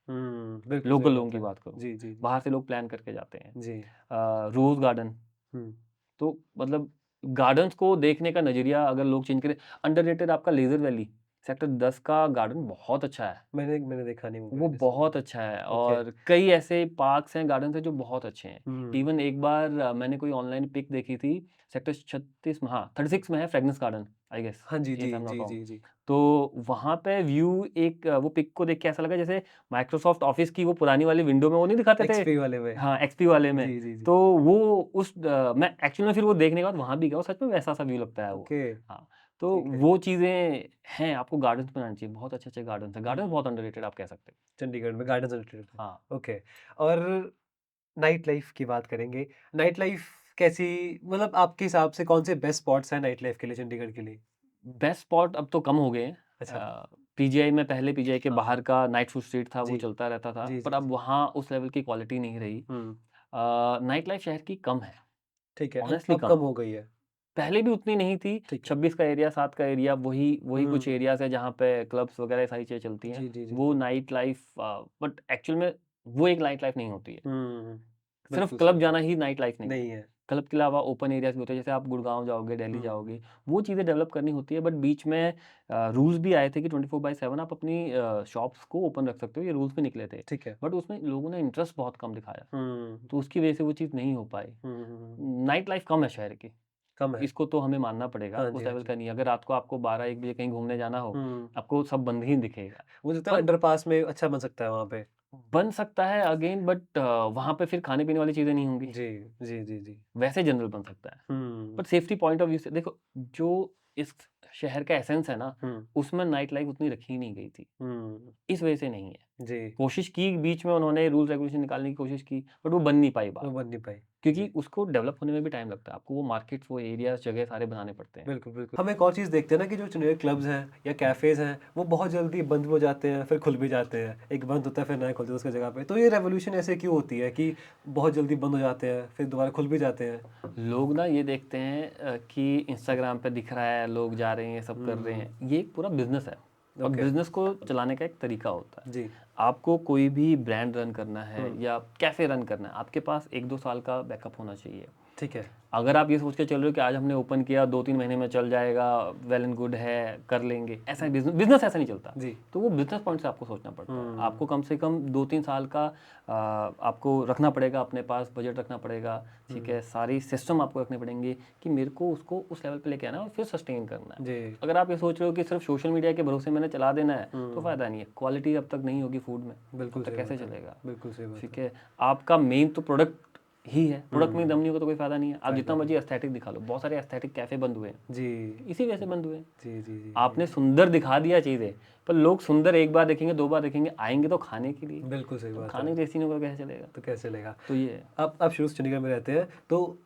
Speaker 2: बिल्कुल सही
Speaker 1: लोकल लोगों
Speaker 2: बात
Speaker 1: की
Speaker 2: है।
Speaker 1: बात करूँ।
Speaker 2: जी, जी, जी।
Speaker 1: बाहर से लोग प्लान करके जाते हैं।
Speaker 2: जी।
Speaker 1: रोज़ गार्डन,
Speaker 2: हुँ,
Speaker 1: तो मतलब गार्डन्स को देखने का नज़रिया अगर लोग चेंज करें। अंडररेटेड आपका लेज़र वैली, सेक्टर 10 का गार्डन बहुत अच्छा है।
Speaker 2: मैंने मैंने देखा नहीं वो
Speaker 1: वो
Speaker 2: वैसे
Speaker 1: बहुत
Speaker 2: वाला।
Speaker 1: अच्छा है
Speaker 2: ओके।
Speaker 1: और कई ऐसे पार्क्स हैं, गार्डन्स हैं जो बहुत अच्छे हैं।
Speaker 2: हुँ,
Speaker 1: इवन एक बार मैंने कोई ऑनलाइन पिक देखी थी, सेक्टर 36 में, हाँ, 36 में है फ्रेग्रेंस गार्डन, आई गेस,
Speaker 2: हाँ जी,
Speaker 1: इफ
Speaker 2: जी,
Speaker 1: आई एम नॉट
Speaker 2: जी,
Speaker 1: रॉन्ग।
Speaker 2: जी, जी।
Speaker 1: तो वहाँ पे व्यू एक वो पिक को देख के ऐसा लगा जैसे माइक्रोसॉफ्ट ऑफिस की वो पुरानी वाली विंडो में वो नहीं दिखाते थे,
Speaker 2: एक्सपी वाले में।
Speaker 1: हाँ, एक्सपी वाले में।
Speaker 2: जी, जी, जी।
Speaker 1: तो वो मैं एक्चुअल में फिर वो देखने के बाद वहाँ भी गया और सच में वैसा सा व्यू लगता है वो।
Speaker 2: ओके,
Speaker 1: हाँ, तो
Speaker 2: ठीक है।
Speaker 1: वो चीज़ें हैं, आपको गार्डन्स बनाना चाहिए, बहुत अच्छे-अच्छे गार्डन्स हैं।
Speaker 2: हुँ,
Speaker 1: गार्डन्स बहुत अंडररेटेड आप कह सकते हो।
Speaker 2: चंडीगढ़ में गार्डन्स रिलेटेड है।
Speaker 1: हाँ।
Speaker 2: ओके। और नाइट लाइफ़ की बात करेंगे। नाइट लाइफ़ कैसी, मतलब आपके हिसाब से कौन से बेस्ट स्पॉट्स हैं नाइट लाइफ़ के लिए चंडीगढ़ के लिए?
Speaker 1: बेस्ट स्पॉट अब तो कम हो गए हैं।
Speaker 2: अच्छा।
Speaker 1: पीजीआई में पहले पीजीआई के
Speaker 2: हाँ, हाँ।
Speaker 1: बाहर का नाइट फूड स्ट्रीट था, वो
Speaker 2: जी।
Speaker 1: चलता रहता था,
Speaker 2: जी,
Speaker 1: पर
Speaker 2: जी,
Speaker 1: अब
Speaker 2: जी।
Speaker 1: वहाँ उस लेवल की क्वालिटी नहीं रही।
Speaker 2: हुँ,
Speaker 1: नाइट लाइफ शहर की कम है,
Speaker 2: ठीक है।
Speaker 1: ऑनेस्टली
Speaker 2: अब
Speaker 1: कम
Speaker 2: कम
Speaker 1: है।
Speaker 2: हो गई है।
Speaker 1: पहले भी उतनी नहीं थी,
Speaker 2: ठीक है।
Speaker 1: 26 का एरिया, 7 का एरिया, वही वही कुछ
Speaker 2: हुँ।
Speaker 1: एरियाज़ है जहाँ पे क्लब्स वगैरह ये सारी चीज़ें चलती हैं।
Speaker 2: जी, जी, जी।
Speaker 1: वो नाइट लाइफ बट एक्चुअल में वो एक नाइट लाइफ नहीं होती है।
Speaker 2: हुँ,
Speaker 1: सिर्फ
Speaker 2: बिल्कुल सही
Speaker 1: क्लब
Speaker 2: बात।
Speaker 1: जाना ही नाइट लाइफ नहीं है।
Speaker 2: नहीं है।
Speaker 1: क्लब के अलावा ओपन एरियाज़ भी होते हैं, जैसे आप गुड़गाँव जाओगे, दिल्ली
Speaker 2: हुँ,
Speaker 1: जाओगे, वो चीज़ें डेवलप करनी होती है। बट बीच में रूल्स भी आए थे कि 24/7 आप अपनी शॉप्स को ओपन रख सकते हो, ये रूल्स भी निकले थे।
Speaker 2: ठीक है।
Speaker 1: बट उसमें लोगों ने इंटरेस्ट बहुत कम दिखाया,
Speaker 2: हुँ।
Speaker 1: तो उसकी वजह से वो चीज़ नहीं हो पाई।
Speaker 2: हुँ, हुँ, हुँ।
Speaker 1: नाइट लाइफ कम है शहर की,
Speaker 2: कम है।
Speaker 1: इसको तो हमें मानना पड़ेगा,
Speaker 2: हाँ जी,
Speaker 1: उस
Speaker 2: हाँ
Speaker 1: लेवल
Speaker 2: जी।
Speaker 1: का नहीं है। अगर रात को आपको 12-1 बजे कहीं घूमने जाना हो,
Speaker 2: हुँ।
Speaker 1: आपको सब बंद ही दिखेगा।
Speaker 2: मुझे लगता है
Speaker 1: पर
Speaker 2: अंडरपास में अच्छा बन सकता है वहाँ पे।
Speaker 1: बन सकता है अगेन, बट वहाँ पे फिर खाने-पीने वाली चीज़ें नहीं होंगी।
Speaker 2: जी, जी, जी, जी।
Speaker 1: वैसे जनरल बन सकता है।
Speaker 2: हुँ,
Speaker 1: पर सेफ्टी पॉइंट ऑफ व्यू से देखो, जो इस शहर का एसेंस है ना,
Speaker 2: हुँ,
Speaker 1: उसमें नाइट लाइफ उतनी रखी ही नहीं गई थी।
Speaker 2: हुँ।
Speaker 1: इस वजह से नहीं है।
Speaker 2: जी,
Speaker 1: कोशिश की, बीच में उन्होंने रूल्स रेगुलेशन निकालने की कोशिश की, बट वो बन नहीं पाई
Speaker 2: वो
Speaker 1: बात,
Speaker 2: बन नहीं पाई।
Speaker 1: क्योंकि
Speaker 2: जी।
Speaker 1: उसको डेवलप होने में भी टाइम लगता है। आपको वो मार्केट्स, वो एरियाज़, जगह सारे बनाने पड़ते हैं।
Speaker 2: बिल्कुल, बिल्कुल। हम एक और चीज़ देखते हैं ना कि जो चंडीगढ़ क्लब्स हैं या कैफ़ेज़ हैं, वो बहुत जल्दी बंद हो जाते हैं, फिर खुल भी जाते हैं। एक बंद होता है, फिर नया खुलता है उसकी जगह पे। तो ये रेवोल्यूशन ऐसे क्यों होती है कि बहुत जल्दी बंद हो जाते हैं, फिर दोबारा खुल भी जाते हैं?
Speaker 1: लोग ना ये देखते हैं कि इंस्टाग्राम पे दिख रहा है, लोग जा रहे हैं, ये सब कर रहे हैं। ये एक पूरा बिज़नेस है, और
Speaker 2: ओके।
Speaker 1: बिज़नेस को चलाने का एक तरीका होता है।
Speaker 2: जी।
Speaker 1: आपको कोई भी ब्रांड रन करना है
Speaker 2: हुँ,
Speaker 1: या कैफ़े रन करना है, आपके पास 1-2 साल का बैकअप होना चाहिए।
Speaker 2: ठीक है।
Speaker 1: अगर आप ये सोच के चल रहे हो कि आज हमने ओपन किया, 2-3 महीने में चल जाएगा, वेल एंड गुड है, कर लेंगे, ऐसा बिज़नेस ऐसा नहीं चलता।
Speaker 2: जी।
Speaker 1: तो वो बिज़नेस पॉइंट से आपको सोचना पड़ता है।
Speaker 2: हुँ,
Speaker 1: आपको कम से कम 2-3 साल का आपको रखना पड़ेगा, अपने पास बजट रखना पड़ेगा, ठीक है? सारी सिस्टम आपको रखने पड़ेंगे कि मेरे को उसको उस लेवल पे लेके आना है और फिर सस्टेन करना है।
Speaker 2: जी।
Speaker 1: अगर आप ये सोच रहे हो कि सिर्फ सोशल मीडिया के भरोसे मैंने चला देना है, तो फ़ायदा नहीं है। क्वालिटी जब तक नहीं होगी फूड में,
Speaker 2: बिल्कुल
Speaker 1: तब तक
Speaker 2: सही
Speaker 1: कैसे
Speaker 2: बात है।
Speaker 1: चलेगा?
Speaker 2: बिल्कुल सही बात
Speaker 1: ठीक
Speaker 2: है।
Speaker 1: है? आपका मेन तो प्रोडक्ट ही है। प्रोडक्ट में दम नहीं होगा तो कोई फ़ायदा नहीं है। आप जितना
Speaker 2: फ़ायदा
Speaker 1: मर्ज़ी एस्थेटिक दिखा लो, बहुत सारे एस्थेटिक कैफ़े बंद हुए हैं,
Speaker 2: जी।
Speaker 1: इसी वजह से बंद हुए हैं।
Speaker 2: जी, जी, जी,
Speaker 1: आपने सुंदर दिखा दिया चीज़ें, पर लोग सुंदर एक बार देखेंगे, 2 बार देखेंगे, आएँगे तो खाने के लिए।
Speaker 2: बिल्कुल सही
Speaker 1: तो
Speaker 2: बात है।
Speaker 1: खाने टेस्टी नहीं होगा, कैसे चलेगा?
Speaker 2: तो कैसे चलेगा?
Speaker 1: तो ये है।
Speaker 2: आप शुरू से चंडीगढ़ में रहते हैं, तो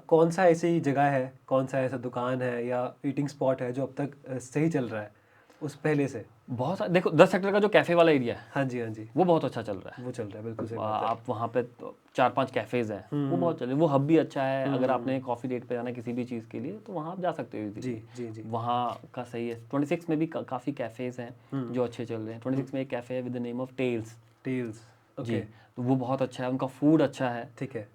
Speaker 2: कौन-सा ऐसी जगह है, कौन-सा ऐसा दुकान है या ईटिंग स्पॉट है जो अब तक सही चल रहा है, उस पहले से?
Speaker 1: बहुत सा देखो, 10 सेक्टर का जो कैफ़े वाला एरिया है,
Speaker 2: हाँ जी, हाँ जी।
Speaker 1: वो बहुत अच्छा चल रहा है।
Speaker 2: वो चल रहा है, बिल्कुल सही बात है।
Speaker 1: आप वहाँ पे तो 4-5 कैफ़ेज़ हैं, वो
Speaker 2: हुँ,
Speaker 1: बहुत चल रहे हैं। वो हब भी अच्छा है, अगर
Speaker 2: हुँ।
Speaker 1: आपने कॉफ़ी डेट पे जाना है किसी भी चीज़ के लिए, तो वहाँ आप जा सकते हो
Speaker 2: जी,
Speaker 1: ईज़िली।
Speaker 2: जी, जी।
Speaker 1: वहाँ का सही है। 26 में भी काफ़ी कैफ़ेज़ हैं,
Speaker 2: हुँ,
Speaker 1: जो अच्छे चल रहे हैं। 26 में एक कैफ़े है with the name of tales.
Speaker 2: Tales,
Speaker 1: जी,
Speaker 2: ओके,
Speaker 1: तो वो बहुत अच्छा है, उनका फूड अच्छा है।
Speaker 2: ठीक है।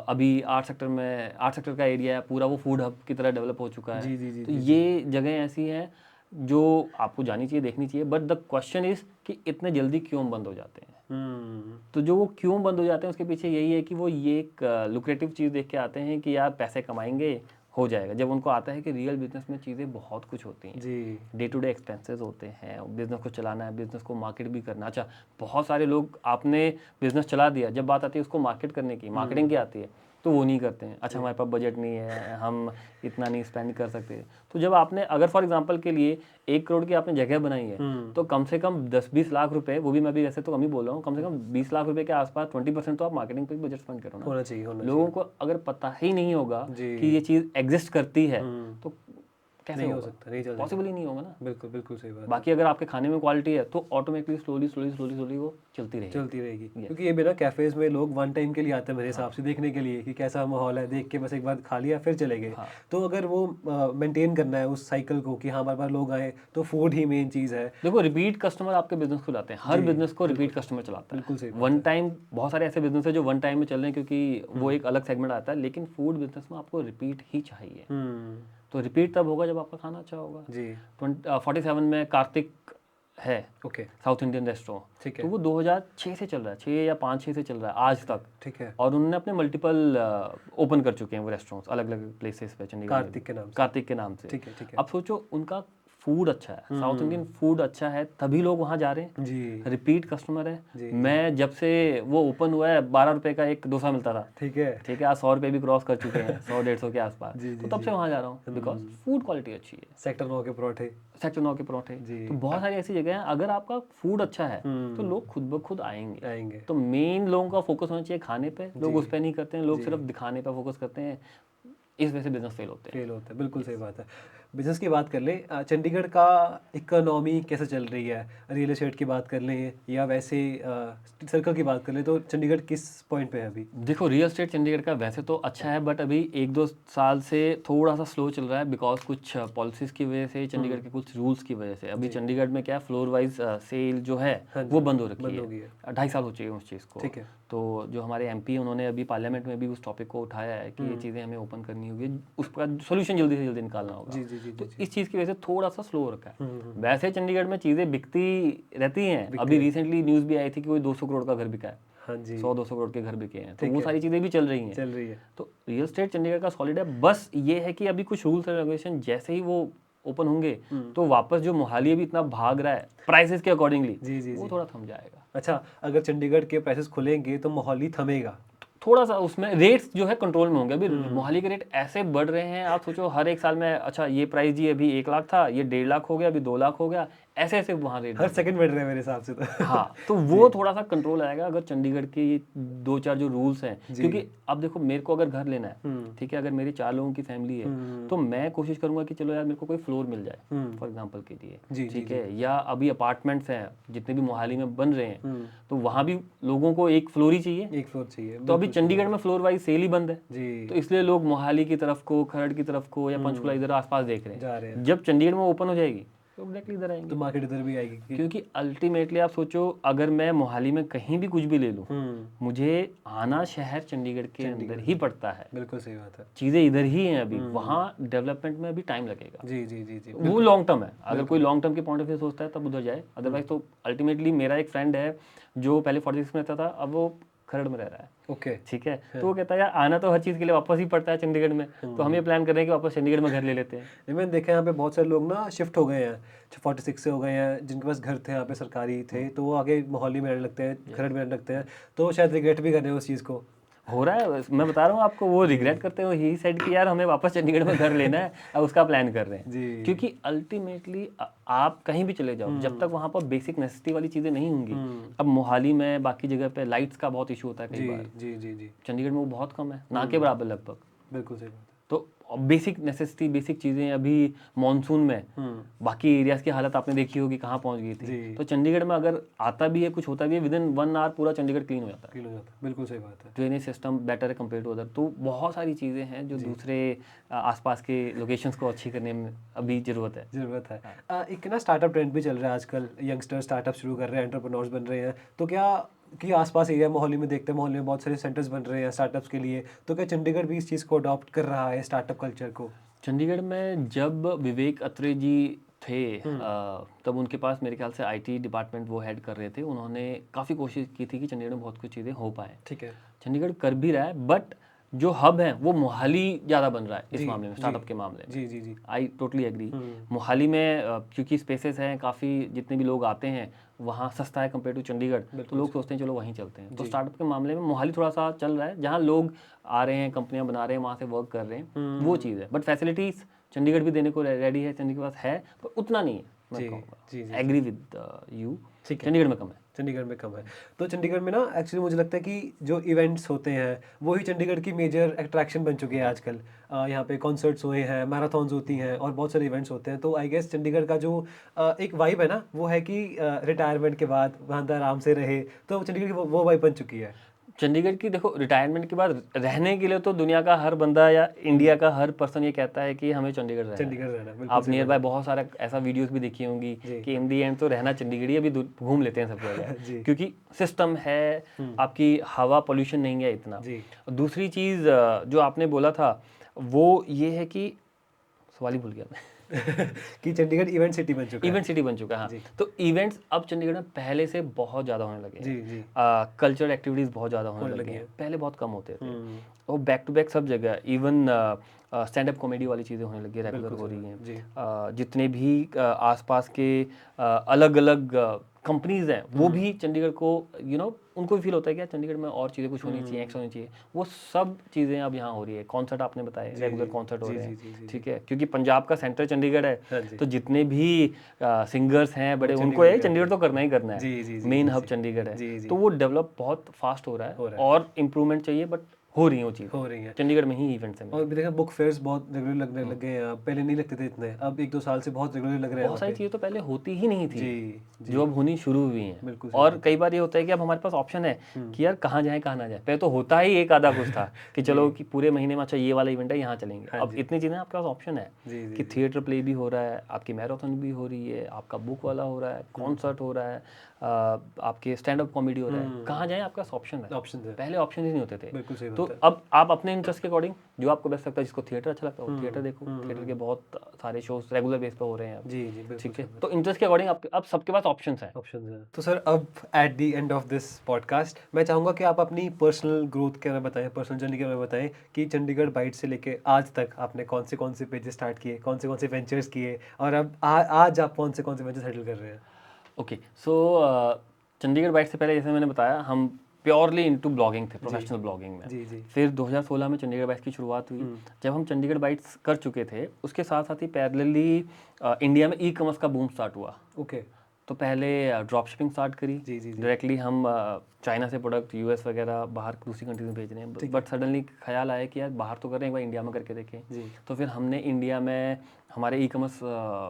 Speaker 1: अभी 8 सेक्टर का एरिया है, पूरा वो फूड हब की तरह डेवलप हो चुका है।
Speaker 2: जी, जी, जी,
Speaker 1: तो
Speaker 2: जी, जी।
Speaker 1: ये जगह ऐसी हैं जो आपको जानी चाहिए, देखनी चाहिए, बट द क्वेश्चन इज़ कि इतने जल्दी क्यों बंद हो जाते हैं?
Speaker 2: हुँ,
Speaker 1: तो जो वो क्यों बंद हो जाते हैं, उसके पीछे यही है कि वो ये एक लुक्रेटिव चीज़ देख के आते हैं कि यार पैसे कमाएँगे, हो जाएगा। जब उनको आता है कि रियल बिज़नेस में चीज़ें बहुत कुछ होती हैं।
Speaker 2: जी।
Speaker 1: डे टू डे एक्सपेंसेस होते हैं, बिज़नेस को चलाना है, बिज़नेस को मार्केट भी करना। अच्छा, बहुत सारे लोग, आपने बिज़नेस चला दिया, जब बात आती है उसको मार्केट करने की, मार्केटिंग की आती है, तो वो नहीं करते हैं। अच्छा,
Speaker 2: जी।
Speaker 1: हमारे पास बजट नहीं है, हम इतना नहीं स्पेंड कर सकते। तो जब आपने, अगर फॉर एग्ज़ाम्पल के लिए 1 करोड़ की आपने जगह बनाई है,
Speaker 2: हुँ,
Speaker 1: तो कम से कम 10-20 लाख रुपए, वो भी मैं भी वैसे तो कम ही बोल रहा हूँ, कम से कम 20 लाख रुपए के आसपास 20% तो आप मार्केटिंग पे भी बजट स्पेंड करो ना।
Speaker 2: होना चाहिए, होना
Speaker 1: लोगों
Speaker 2: चाहिए।
Speaker 1: को अगर पता ही नहीं होगा कि
Speaker 2: जी।
Speaker 1: ये चीज़ एग्ज़िस्ट करती है,
Speaker 2: हुँ,
Speaker 1: तो कैसे
Speaker 2: नहीं हो
Speaker 1: होगा?
Speaker 2: सकता, नहीं चलेगा।
Speaker 1: पॉसिबल ही नहीं होगा ना।
Speaker 2: बिल्कुल, बिल्कुल सही बात है।
Speaker 1: बाकी अगर आपके खाने में क्वालिटी है, तो ऑटोमेटिकली स्लोली वो चलती रहेगी।
Speaker 2: चलती रहेगी।
Speaker 1: यस।
Speaker 2: क्योंकि ये भी ना कैफ़ेज़ में लोग वन टाइम के लिए आते हैं मेरे हिसाब
Speaker 1: हाँ,
Speaker 2: से देखने के लिए कि कैसा माहौल है, देख के बस एक बार खा लिया फिर चले गए।
Speaker 1: हाँ।
Speaker 2: तो अगर वो मेंटेन करना है उस साइकिल को कि हाँ, बार-बार लोग आएँ, तो फूड ही मेन चीज़ है।
Speaker 1: देखो, रिपीट कस्टमर आपके बिज़नेस को लाते हैं। हर
Speaker 2: जी,
Speaker 1: बिज़नेस को रिपीट
Speaker 2: बिल्कुल,
Speaker 1: कस्टमर चलाता है।
Speaker 2: बिल्कुल सही बात
Speaker 1: वन
Speaker 2: है।
Speaker 1: टाइम, बहुत सारे ऐसे बिज़नेस हैं जो वन टाइम में चल रहे हैं, क्योंकि वो
Speaker 2: हुँ,
Speaker 1: एक अलग सेगमेंट आता है, लेकिन फूड बिज़नेस में आपको रिपीट ही चाहिए।
Speaker 2: हुँ,
Speaker 1: तो रिपीट तब होगा जब आपका खाना अच्छा होगा।
Speaker 2: जी,
Speaker 1: 47 में कार्तिक है,
Speaker 2: ओके,
Speaker 1: साउथ इंडियन रेस्टोरेंट,
Speaker 2: ठीक
Speaker 1: तो
Speaker 2: है,
Speaker 1: वो 2006 से चल रहा है, 6 या 5-6 से चल रहा है आज तक।
Speaker 2: ठीक है।
Speaker 1: और उन्होंने अपने मल्टीपल ओपन कर चुके हैं वो रेस्टोरेंट्स, अलग-अलग प्लेसेस पे चंडीगढ़ में भी,
Speaker 2: कार्तिक के नाम से।
Speaker 1: कार्तिक के नाम से।
Speaker 2: ठीक है, ठीक है।
Speaker 1: अब सोचो, उनका फूड अच्छा है, साउथ इंडियन
Speaker 2: हुँ,
Speaker 1: फूड अच्छा है, तभी लोग वहाँ जा रहे हैं,
Speaker 2: जी,
Speaker 1: रिपीट कस्टमर है।
Speaker 2: जी, जी,
Speaker 1: मैं जब से वो ओपन हुआ है, 12 रुपए का एक डोसा मिलता था,
Speaker 2: ठीक है।
Speaker 1: ठीक है, आज 100 रुपए भी क्रॉस कर चुके हैं, 100-150 के आसपास।
Speaker 2: जी,
Speaker 1: तो
Speaker 2: जी,
Speaker 1: तब
Speaker 2: जी।
Speaker 1: से वहाँ जा रहा हूँ, बिकॉज़
Speaker 2: हुँ,
Speaker 1: फूड क्वालिटी अच्छी है।
Speaker 2: सेक्टर 9 के परोठे।
Speaker 1: सेक्टर 9 के परोठे,
Speaker 2: जी,
Speaker 1: तो बहुत सारी ऐसी जगह हैं, अगर आपका फूड अच्छा है, तो
Speaker 2: हुँ,
Speaker 1: लोग खुद ब खुद आएँगे।
Speaker 2: आएँगे।
Speaker 1: तो मेन लोगों का फोकस होना चाहिए खाने पे, लोग
Speaker 2: जी,
Speaker 1: उस पे नहीं करते हैं, लोग
Speaker 2: जी।
Speaker 1: सिर्फ दिखाने पे फोकस करते हैं, इस वजह से बिज़नेस फेल होते हैं।
Speaker 2: फ़ेल होता है, बिल्कुल सही
Speaker 1: यस।
Speaker 2: बात है। बिज़नेस की बात कर लें, चंडीगढ़ का इकोनॉमी कैसे चल रही है? रियल एस्टेट की बात कर लें या वैसे सर्कल की बात कर लें, तो चंडीगढ़ किस पॉइंट पे है अभी?
Speaker 1: देखो, रियल एस्टेट चंडीगढ़ का वैसे तो अच्छा है, बट अभी 1-2 साल से थोड़ा-सा स्लो चल रहा है, बिकॉज़ कुछ पॉलिसीज़ की वजह से, चंडीगढ़
Speaker 2: हुँ,
Speaker 1: के कुछ रूल्स की वजह से। अभी
Speaker 2: जी।
Speaker 1: चंडीगढ़ में क्या है, फ्लोर वाइज़ सेल जो है,
Speaker 2: हाँ
Speaker 1: वो
Speaker 2: जी,
Speaker 1: बंद हो रखी
Speaker 2: बंद
Speaker 1: है।
Speaker 2: हो गई है।
Speaker 1: 2.5 साल हो चुके हैं उस चीज़ को।
Speaker 2: ठीक है।
Speaker 1: तो जो हमारे एमपी, उन्होंने अभी पार्लियामेंट में भी उस टॉपिक को उठाया है कि ये
Speaker 2: हुँ।
Speaker 1: चीज़ें हमें ओपन करनी होगी, उसका सॉल्यूशन जल्दी से जल्दी निकालना होगा।
Speaker 2: जी, जी, जी, जी,
Speaker 1: तो
Speaker 2: जी।
Speaker 1: इस चीज़ की वजह से थोड़ा-सा स्लो हो रखा है।
Speaker 2: हुँ, हुँ, हुँ।
Speaker 1: वैसे चंडीगढ़ में चीज़ें बिकती रहती हैं।
Speaker 2: बिकती
Speaker 1: अभी
Speaker 2: रहती
Speaker 1: रिसेंटली न्यूज़ भी आई थी कि कोई 200 करोड़ का घर बिका है।
Speaker 2: हाँ जी,
Speaker 1: 100-200 करोड़ के घर बिके हैं, तो
Speaker 2: ठीक
Speaker 1: वो
Speaker 2: है,
Speaker 1: सारी चीज़ें भी चल रही हैं।
Speaker 2: चल रही है।
Speaker 1: तो रियल एस्टेट चंडीगढ़ का सॉलिड है, बस ये है कि अभी कुछ रूल्स एंड रेगुलेशन जैसे ही वो ओपन होंगे,
Speaker 2: हुँ।
Speaker 1: तो वापस जो मोहाली अभी इतना भाग रहा है प्राइसेस के अकॉर्डिंगली,
Speaker 2: जी, जी,
Speaker 1: वो
Speaker 2: जी।
Speaker 1: थोड़ा थम जाएगा।
Speaker 2: अच्छा, अगर चंडीगढ़ के प्राइसेज़ खुलेंगे तो मोहाली थमेगा।
Speaker 1: थोड़ा-सा उसमें रेट्स जो है कंट्रोल में होंगे। अभी
Speaker 2: हुँ।
Speaker 1: मोहाली के रेट ऐसे बढ़ रहे हैं, आप सोचो हर एक साल में, अच्छा ये प्राइस जी अभी 1 लाख था, ये 1.5 लाख हो गया, अभी 2 लाख हो गया। ऐसे ऐसे वहाँ रेट
Speaker 2: हर सेकंड बढ़ रहा है मेरे हिसाब से तो।
Speaker 1: हाँ, तो वो थोड़ा सा कंट्रोल आएगा अगर चंडीगढ़ के ये 2-4 जो रूल्स हैं, क्योंकि अब देखो मेरे को अगर घर लेना है, ठीक है, अगर मेरी 4 लोगों की फैमिली है, तो मैं कोशिश करूंगा कि चलो यार मेरे को कोई फ्लोर मिल जाए फॉर एग्जांपल के लिए, ठीक है, या अभी अपार्टमेंट्स हैं जितने भी मोहाली में बन रहे हैं, तो वहाँ भी लोगों को एक फ्लोर ही चाहिए,
Speaker 2: एक फ्लोर चाहिए।
Speaker 1: तो अभी चंडीगढ़ में फ्लोर वाइज सेल ही बंद है,
Speaker 2: जी
Speaker 1: तो इसलिए लोग मोहाली की तरफ को, खरड़ की तरफ को या पंचकुला इधर आसपास देख रहे
Speaker 2: जा रहे
Speaker 1: हैं। जब चंडीगढ़ में ओपन हो जाएगी तो डायरेक्टली इधर आएंगे,
Speaker 2: तो मार्केट इधर भी आएगी
Speaker 1: क्योंकि अल्टीमेटली आप सोचो अगर मैं मोहाली में कहीं भी कुछ भी ले लूँ, मुझे आना शहर चंडीगढ़ के अंदर ही पड़ता है।
Speaker 2: बिल्कुल सही बात है।
Speaker 1: चीज़ें इधर ही हैं, अभी वहाँ डेवलपमेंट में अभी टाइम लगेगा।
Speaker 2: जी जी जी जी
Speaker 1: वो लॉन्ग टर्म है, अगर कोई लॉन्ग टर्म के पॉइंट ऑफ व्यू सोचता है तब उधर जाए, अदरवाइज तो अल्टीमेटली मेरा एक फ्रेंड है जो पहले 46 में रहता था, अब वो खरड़ में रह रहा है,
Speaker 2: ओके
Speaker 1: ठीक है, तो वो कहता है यार आना तो हर चीज़ के लिए वापस ही पड़ता है चंडीगढ़ में, तो हम ये प्लान कर रहे हैं कि वापस चंडीगढ़ में घर ले लेते हैं।
Speaker 2: मैंने देखा यहाँ पे बहुत सारे लोग ना शिफ्ट हो गए हैं, 46 से हो गए हैं, जिनके पास घर थे यहाँ पे सरकारी थे, तो वो आगे मोहाली में रहने लगते हैं, खरड़ में रहने लगते हैं, तो शायद रिग्रेट भी कर रहे हैं उस चीज़ को।
Speaker 1: हो रहा है, मैं बता रहा हूँ आपको, वो रिग्रेट करते हो ही सेड कि यार हमें वापस चंडीगढ़ में घर लेना है, अब उसका प्लान कर रहे हैं।
Speaker 2: जी
Speaker 1: क्योंकि अल्टीमेटली आप कहीं भी चले जाओ, जब तक वहाँ पर बेसिक नेसेसिटी वाली चीज़ें नहीं होंगी, अब मोहाली में बाकी जगह पे लाइट्स का बहुत इशू होता है कई बार,
Speaker 2: जी जी जी
Speaker 1: चंडीगढ़ में वो बहुत कम है, ना के बराबर लगभग।
Speaker 2: बिल्कुल सही बात
Speaker 1: तो बेसिक नेसेसिटी, बेसिक चीज़ें अभी मानसून में बाकी एरियाज की हालत आपने देखी होगी कहाँ पहुँच गई थी, तो चंडीगढ़ में अगर आता भी है, कुछ होता भी है, विदिन 1 आवर पूरा चंडीगढ़ क्लीन हो जाता है।
Speaker 2: फील हो जाता है, बिल्कुल सही बात है।
Speaker 1: ड्रेनेज सिस्टम बेटर है कम्पेयर टू अदर, तो बहुत सारी चीज़ें हैं जो दूसरे आसपास के लोकेशंस को अच्छी करने में अभी ज़रूरत है।
Speaker 2: ज़रूरत है। एक ना स्टार्टअप ट्रेंड भी चल रहा है आजकल, यंगस्टर स्टार्टअप शुरू कर रहे हैं, एंटरप्रेन्योर्स बन रहे हैं, तो क्या कि आसपास एरिया मोहाली में देखते हैं, मोहाली में बहुत सारे सेंटर्स बन रहे हैं स्टार्टअप्स के लिए, तो क्या चंडीगढ़ भी इस चीज़ को अडॉप्ट कर रहा है, स्टार्टअप कल्चर को?
Speaker 1: चंडीगढ़ में जब विवेक अत्रे जी थे, तब उनके पास मेरे ख्याल से आईटी डिपार्टमेंट वो हेड कर रहे थे, उन्होंने काफ़ी कोशिश की थी कि चंडीगढ़ में बहुत कुछ चीज़ें हो पाए।
Speaker 2: ठीक है।
Speaker 1: चंडीगढ़ कर भी रहा है, बट जो हब है वो मोहाली ज़्यादा बन रहा है इस मामले में, स्टार्टअप के मामले में।
Speaker 2: जी जी जी
Speaker 1: आई टोटली एग्री। मोहाली में क्योंकि स्पेसेस हैं काफ़ी, जितने भी लोग आते हैं वहाँ सस्ता है कंपेयर टू चंडीगढ़, तो लोग सोचते हैं चलो वहीं चलते हैं, तो स्टार्टअप के मामले में मोहाली थोड़ा सा चल रहा है, जहाँ लोग आ रहे हैं, कंपनियां बना रहे हैं, वहाँ से वर्क कर रहे हैं, वो चीज़ है। बट फैसिलिटीज़ चंडीगढ़ भी देने को रेडी है, चंडीगढ़ के पास है, पर उतना नहीं है, मैं कहूँगा। एग्री विद यू, चंडीगढ़ में कम है।
Speaker 2: चंडीगढ़ में कम है। तो चंडीगढ़ में ना एक्चुअली मुझे लगता है कि जो इवेंट्स होते हैं वही चंडीगढ़ की मेजर अट्रैक्शन बन चुकी है आजकल। यहाँ पे कॉन्सर्ट्स हुए हैं, मैराथन्स होती हैं और बहुत सारे इवेंट्स होते हैं, तो आई गेस चंडीगढ़ का जो एक वाइब है ना, वो है कि रिटायरमेंट के बाद वहाँ आराम से रहे, तो चंडीगढ़ की वो वाइब बन चुकी है।
Speaker 1: चंडीगढ़ की देखो, रिटायरमेंट के बाद रहने के लिए तो दुनिया का हर बंदा या इंडिया का हर पर्सन ये कहता है कि हमें चंडीगढ़ रहना है। आप नियर बाय बहुत सारा ऐसा वीडियोस भी देखी होंगी कि इन दी एंड तो रहना चंडीगढ़ ही, अभी घूम लेते हैं सब जगह, क्योंकि सिस्टम है, आपकी हवा पोल्यूशन नहीं है इतना। दूसरी चीज़ जो आपने बोला था वो ये है कि, सवाल ही भूल गया मैं
Speaker 2: कि चंडीगढ़ इवेंट सिटी बन चुका है।
Speaker 1: इवेंट सिटी बन चुका है, हाँ। तो इवेंट्स अब चंडीगढ़ में पहले से बहुत ज़्यादा होने लगे हैं।
Speaker 2: जी जी।
Speaker 1: कल्चरल एक्टिविटीज़ बहुत ज़्यादा होने लगे हैं, पहले बहुत कम होते थे, और बैक टू बैक सब जगह, इवन स्टैंड अप कॉमेडी वाली चीज़ें होने लगी, रेगुलर हो रही हैं। जितने भी आसपास के अलग अलग कंपनीज हैं, वो भी चंडीगढ़ को उनको भी फील होता है कि यार चंडीगढ़ में और चीज़ें कुछ होनी चाहिए, एक्स्ट्रा होनी चाहिए, वो सब चीज़ें अब यहाँ हो रही है। कॉन्सर्ट आपने बताए, रेगुलर कॉन्सर्ट हो रहे हैं, ठीक है, क्योंकि पंजाब का सेंटर चंडीगढ़ है, तो जितने भी सिंगर्स हैं बड़े, उनको ये चंडीगढ़ तो करना ही करना है, मेन हब चंडीगढ़ है, तो वो डेवलप बहुत फास्ट हो रहा है, और इम्प्रूवमेंट चाहिए, बट हो रही है वो चीज़, हो रही है चंडीगढ़ में ही इवेंट्स हैं।
Speaker 2: और भी देखा, बुक फेयर्स बहुत रेगुलर लगने लग गए हैं, पहले नहीं लगते थे इतने, अब 1-2 साल से बहुत रेगुलर लग रहे हैं।
Speaker 1: बहुत सारी चीज़ें तो पहले होती ही नहीं थी,
Speaker 2: जी,
Speaker 1: जो अब होनी शुरू हुई हैं। और कई बार ये होता है कि अब हमारे पास ऑप्शन है कि यार कहाँ जाए कहाँ ना जाए। पहले तो होता ही एक आधा कुछ था कि चलो कि पूरे महीने में अच्छा ये वाला इवेंट है, यहाँ चलेंगे। अब इतनी चीज़ें आपके पास ऑप्शन है कि थिएटर प्ले भी हो रहा है, आपकी मैराथन भी हो रही है, आपका बुक वाला हो रहा है, कॉन्सर्ट हो रहा है, आपके स्टैंड अप कॉमेडी हो रहा है, कहाँ जाए आपके पास ऑप्शन है। पहले ऑप्शन ही नहीं होते थे, तो अब आप अपने इंटरेस्ट के अकॉर्डिंग जो आपको बेस्ट लगता है, जिसको थिएटर अच्छा लगता है वो थिएटर देखो, थिएटर के बहुत सारे शोज रेगुलर बेस पे हो रहे हैं अब। जी, ठीक है, तो इंटरेस्ट के अकॉर्डिंग अब सबके पास ऑप्शंस हैं।
Speaker 2: तो सर, अब at the end of this podcast मैं चाहूँगा कि आप अपनी पर्सनल ग्रोथ के बारे में बताएं, पर्सनल जर्नी के बारे में बताएं कि चंडीगढ़ बाइट से लेके आज तक आपने कौन से पेजेस स्टार्ट किए, कौन से वेंचर्स किए, और अब आज आप कौन से वेंचर्स हैंडल कर रहे हैं।
Speaker 1: ओके, सो चंडीगढ़ बाइट से पहले जैसे मैंने बताया, हम प्योरली इनटू ब्लॉगिंग थे, प्रोफेशनल ब्लॉगिंग में।
Speaker 2: जी जी।
Speaker 1: फिर 2016 में चंडीगढ़ बाइट्स की शुरुआत हुई। जब हम चंडीगढ़ बाइट्स कर चुके थे, उसके साथ साथ ही पैरेलली इंडिया में ई कॉमर्स का बूम स्टार्ट हुआ।
Speaker 2: ओके।
Speaker 1: तो पहले ड्रॉप शिपिंग स्टार्ट करी।
Speaker 2: जी जी जी।
Speaker 1: डायरेक्टली हम चाइना से प्रोडक्ट यूएस वगैरह बाहर दूसरी कंट्रीज में भेज रहे हैं, बट सडनली ख्याल आया कि यार बाहर तो कर रहे हैं, एक बार इंडिया में करके देखें।
Speaker 2: जी।
Speaker 1: तो फिर हमने इंडिया में हमारे ई कॉमर्स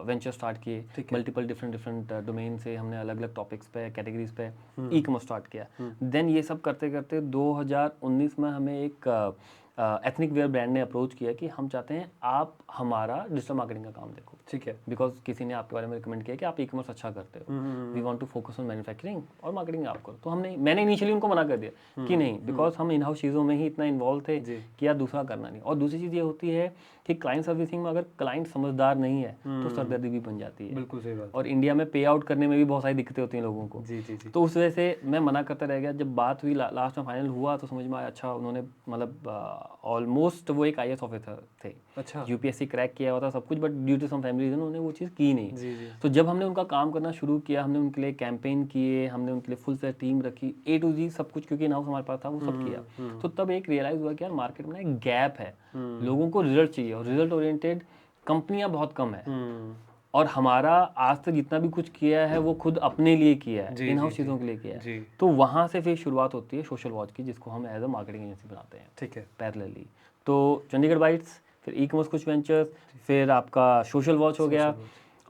Speaker 1: वेंचर स्टार्ट किए, मल्टीपल डिफरेंट डोमेन से हमने अलग अलग टॉपिक्स पे, कैटेगरीज पे ई कॉमर्स स्टार्ट किया। देन ये सब करते करते 2019 में हमें एक एथनिक वेयर ब्रांड ने अप्रोच किया कि हम चाहते हैं आप हमारा डिजिटल मार्केटिंग का काम देखो।
Speaker 2: ठीक है।
Speaker 1: बिकॉज किसी ने आपके बारे में रिकमेंड किया कि आप ई कॉमर्स अच्छा करते हो, we want to focus on manufacturing और मार्केटिंग आप करो। तो मैंने इनिशियली उनको मना कर दिया कि नहीं, बिकॉज हम इन हाउस चीज़ों में ही इतना इन्वॉल्व थे कि यार दूसरा करना नहीं। और दूसरी चीज़ ये होती है कि क्लाइंट सर्विसिंग में अगर क्लाइंट समझदार नहीं है तो सरदर्दी भी बन जाती है।
Speaker 2: बिल्कुल सही बात।
Speaker 1: और इंडिया में पे आउट करने में भी बहुत सारी दिक्कतें होती हैं लोगों को।
Speaker 2: जी जी जी।
Speaker 1: तो उस वजह से मैं मना करता रह गया। जब बात हुई लास्ट में फाइनल हुआ तो समझ में आया, अच्छा उन्होंने मतलब ऑलमोस्ट वो एक IAS ऑफिसर थे। अच्छा। यूपीएससी क्रैक किया हुआ था सब कुछ, but due to some family reason उन्होंने वो चीज़ की नहीं।
Speaker 2: जी जी।
Speaker 1: तो जब हमने उनका काम करना शुरू किया, हमने उनके लिए कैंपेन किए, हमने उनके लिए फुल फ्लेज टीम रखी, A to Z सब कुछ, क्योंकि इन हाउस हमारे पास था, वो सब किया। तो तब एक रियलाइज हुआ कि यार मार्केट में एक गैप है, लोगों को रिजल्ट चाहिए और रिजल्ट ओरिएंटेड कंपनियां बहुत कम है। और हमारा आज तक जितना भी कुछ किया है वो खुद अपने लिए किया है, इन हाउस चीज़ों के लिए किया है। तो वहाँ से फिर शुरुआत होती है सोशल वॉच की, जिसको हम एज अ मार्केटिंग एजेंसी बनाते हैं। ठीक है। पैरेलली तो चंडीगढ़ बाइट्स, फिर ई कॉमर्स कुछ वेंचर्स, फिर आपका सोशल वॉच हो गया।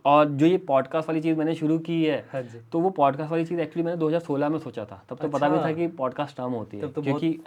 Speaker 1: और जो ये पॉडकास्ट वाली चीज़ मैंने शुरू की है, तो वो पॉडकास्ट वाली चीज़ एक्चुअली मैंने 2016 में सोचा था। तब तो पता भी था कि पॉडकास्ट टर्म होती है, क्योंकि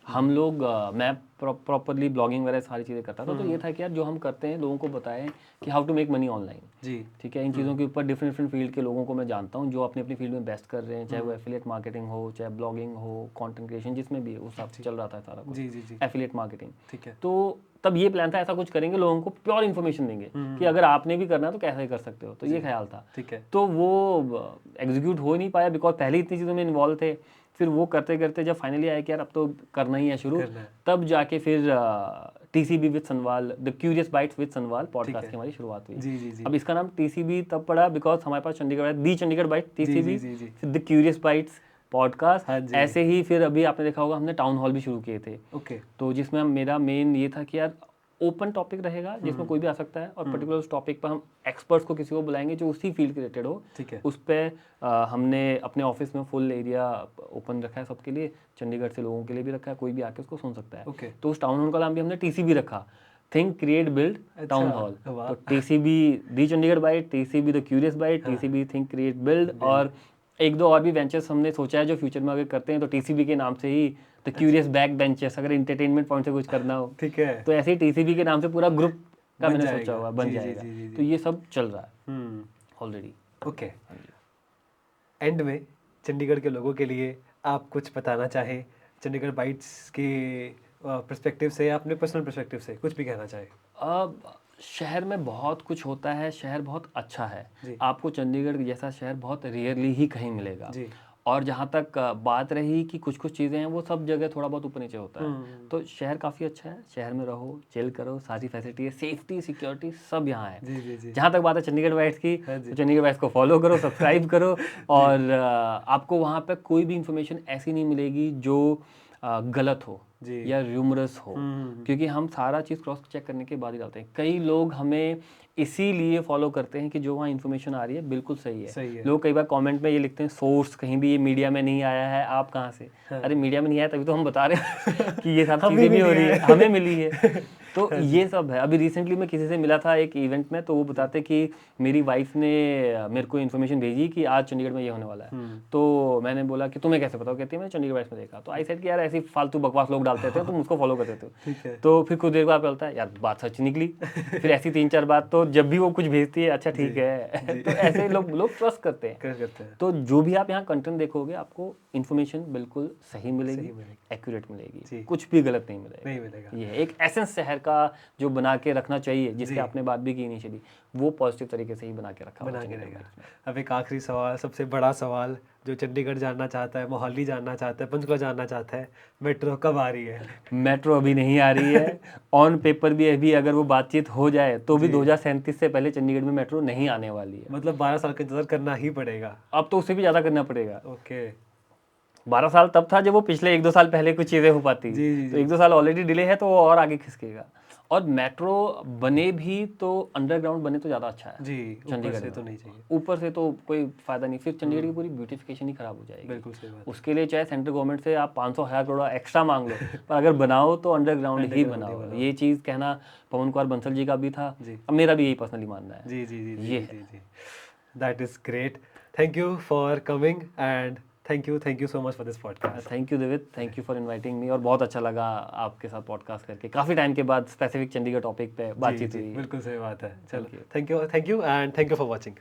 Speaker 1: हम लोग मैं प्रॉपरली ब्लॉगिंग वगैरह सारी चीज़ें करता था। तो ये था कि यार जो हम करते हैं लोगों को बताएं कि how to make money online. जी ठीक है। इन चीज़ों के ऊपर डिफरेंट फील्ड के लोगों को मैं जानता हूँ जो अपनी अपनी फील्ड में बेस्ट कर रहे हैं, चाहे वो एफिलिएट मार्केटिंग हो, चाहे ब्लॉगिंग हो, कंटेंट क्रिएशन, जिसमें भी उस हिसाब से चल रहा था सारा कुछ। जी एफिलिएट मार्केटिंग। ठीक है। तो तब ये प्लान था, ऐसा कुछ करेंगे, लोगों को प्योर इन्फॉर्मेशन देंगे कि अगर आपने भी करना है तो कैसे कर सकते हो। तो ये ख्याल था। ठीक है। तो वो एग्जीक्यूट हो नहीं पाया बिकॉज पहले इतनी चीज़ों में इन्वॉल्व थे। फिर वो करते करते जब फाइनली आया कि यार अब तो करना ही है शुरू, तब जाके फिर TCB with Sanwal, the curious bytes with Sanwal podcast की हमारी शुरुआत हुई। जी जी जी। अब इसका नाम TCB तब पड़ा बिकॉज हमारे पास चंडीगढ़ बाइट TCB, फिर द क्यूरियस बाइट्स पॉडकास्ट। ऐसे ही फिर अभी आपने देखा होगा हमने टाउन हॉल भी शुरू किए थे। ओके। तो जिसमें मेरा मेन ये था कि यार ओपन टॉपिक रहेगा जिसमें कोई भी आ सकता है, और पर्टिकुलर उस टॉपिक पर हम एक्सपर्ट्स को किसी को बुलाएंगे जो उसी फील्ड के रिलेटेड हो। ठीक है। उस पर हमने अपने ऑफिस में फुल एरिया ओपन रखा है सबके लिए, चंडीगढ़ से लोगों के लिए भी रखा है, कोई भी आके उसको सुन सकता है। okay. तो उस टाउन हॉल का नाम भी हमने TCB रखा, think create build town hall. तो TCB the Chandigarh byte, TCB the curious byte, TCB think create build, और एक दो और भी वेंचर्स हमने सोचा है जो फ्यूचर में अगर करते हैं तो TCB के नाम से ही, द क्यूरियस बैक बेंचर्स, अगर एंटरटेनमेंट पॉइंट से कुछ करना हो। ठीक है। तो ऐसे ही TCB के नाम से पूरा ग्रुप का मैंने सोचा हुआ बन जाएगा। तो ये सब चल रहा है ऑलरेडी। ओके।
Speaker 2: एंड में चंडीगढ़ के लोगों के लिए आप कुछ बताना चाहें, चंडीगढ़ बाइट्स के पर्सपेक्टिव से या अपने पर्सनल पर्सपेक्टिव से कुछ भी कहना चाहें?
Speaker 1: अब शहर में बहुत कुछ होता है, शहर बहुत अच्छा है। आपको चंडीगढ़ जैसा शहर बहुत रेयरली ही कहीं मिलेगा। और जहाँ तक बात रही कि कुछ कुछ चीज़ें हैं, वो सब जगह थोड़ा बहुत ऊपर नीचे होता है। तो शहर काफ़ी अच्छा है, शहर में रहो, चिल करो, सारी फैसिलिटी है, सेफ्टी सिक्योरिटी सब यहाँ है। जहाँ तक बात है चंडीगढ़ बाइट्स की, तो चंडीगढ़ बाइट्स को फॉलो करो, सब्सक्राइब करो, और आपको वहाँ पर कोई भी इंफॉर्मेशन ऐसी नहीं मिलेगी जो गलत हो या र्यूमरस हो, क्योंकि हम सारा चीज़ क्रॉस चेक करने के बाद ही डालते हैं। कई लोग हमें इसीलिए फॉलो करते हैं कि जो वहाँ इन्फॉर्मेशन आ रही है बिल्कुल सही है। लोग कई बार कमेंट में ये लिखते हैं सोर्स कहीं भी ये मीडिया में नहीं आया है, आप कहाँ से? अरे मीडिया में नहीं आया तभी तो हम बता रहे हैं कि ये सब चीज़ें भी हो रही है, हमें मिली है। तो ये सब है। अभी रिसेंटली मैं किसी से मिला था एक इवेंट में, तो वो बताते कि मेरी वाइफ ने मेरे को इन्फॉर्मेशन भेजी कि आज चंडीगढ़ में ये होने वाला है। तो मैंने बोला कि तुम्हें कैसे पता? कहती है मैंने चंडीगढ़ बाइट्स में देखा। तो आई सेड कि यार ऐसी फालतू बकवास लोग डालते थे, तुम उसको फॉलो कर देते हो। तो फिर कुछ देर बाद बोलता है यार बात सच निकली। फिर ऐसी 3-4 बात, तो जब भी वो कुछ भेजती है अच्छा ठीक है। तो ऐसे लोग ट्रस्ट करते हैं। तो जो भी आप यहाँ कंटेंट देखोगे आपको इन्फॉर्मेशन बिल्कुल सही मिलेगी, एक्यूरेट मिलेगी, कुछ भी गलत नहीं मिलेगा। ये एक एसेंस शहर का जो बना के रखना चाहिए, जिसके आपने बात भी की इनिशियली, वो पॉजिटिव तरीके से ही बना के रहेगा।
Speaker 2: अब एक आखिरी सवाल, सबसे बड़ा सवाल जो चंडीगढ़ जानना चाहता है, मोहाली जानना चाहता है, पंचकुला जानना चाहता है, मेट्रो कब आ रही है?
Speaker 1: मेट्रो अभी नहीं आ रही है। ऑन पेपर भी अभी अगर वो बातचीत हो जाए तो भी 2037 से पहले चंडीगढ़ में मेट्रो नहीं आने वाली है।
Speaker 2: मतलब 12 साल का इंतजार करना ही पड़ेगा।
Speaker 1: अब तो उससे भी ज़्यादा करना पड़ेगा।
Speaker 2: ओके।
Speaker 1: 12 साल तब था जब वो पिछले 1-2 साल पहले कुछ चीज़ें हो पाती।
Speaker 2: जी, जी,
Speaker 1: तो
Speaker 2: जी।
Speaker 1: 1-2 साल ऑलरेडी डिले है तो वो और आगे खिसकेगा। और मेट्रो बने भी तो अंडरग्राउंड बने तो ज़्यादा अच्छा है
Speaker 2: जी, ऊपर
Speaker 1: चंडीगढ़
Speaker 2: से
Speaker 1: में।
Speaker 2: तो नहीं चाहिए।
Speaker 1: ऊपर से तो कोई फ़ायदा नहीं, फिर चंडीगढ़ की पूरी ब्यूटिफिकेशन ही खराब हो जाएगी।
Speaker 2: बिल्कुल सही बात है।
Speaker 1: उसके लिए चाहे सेंट्रल गवर्नमेंट से आप 500,000 करोड़ एक्स्ट्रा मांग लो, पर अगर बनाओ तो अंडरग्राउंड ही
Speaker 2: अंडरग्राउंड ही
Speaker 1: बनाओ।
Speaker 2: बनाओ।
Speaker 1: ये चीज़ कहना पवन कुमार बंसल जी का भी था,
Speaker 2: जी।
Speaker 1: अब मेरा भी यही पर्सनली मानना है।
Speaker 2: जी, जी, जी, जी,
Speaker 1: ये
Speaker 2: जी,
Speaker 1: है।
Speaker 2: जी, जी। That is great. Thank you for coming and thank you so much for this podcast.
Speaker 1: Thank you दिवित, thank you for inviting me और बहुत अच्छा लगा आपके साथ पॉडकास्ट करके। काफ़ी टाइम के बाद स्पेसिफिक चंडीगढ़ टॉपिक पे
Speaker 2: जी,
Speaker 1: बातचीत
Speaker 2: जी,
Speaker 1: हुई है।
Speaker 2: बिल्कुल सही बात है। चलो,
Speaker 1: thank you.
Speaker 2: Thank you and thank you for watching.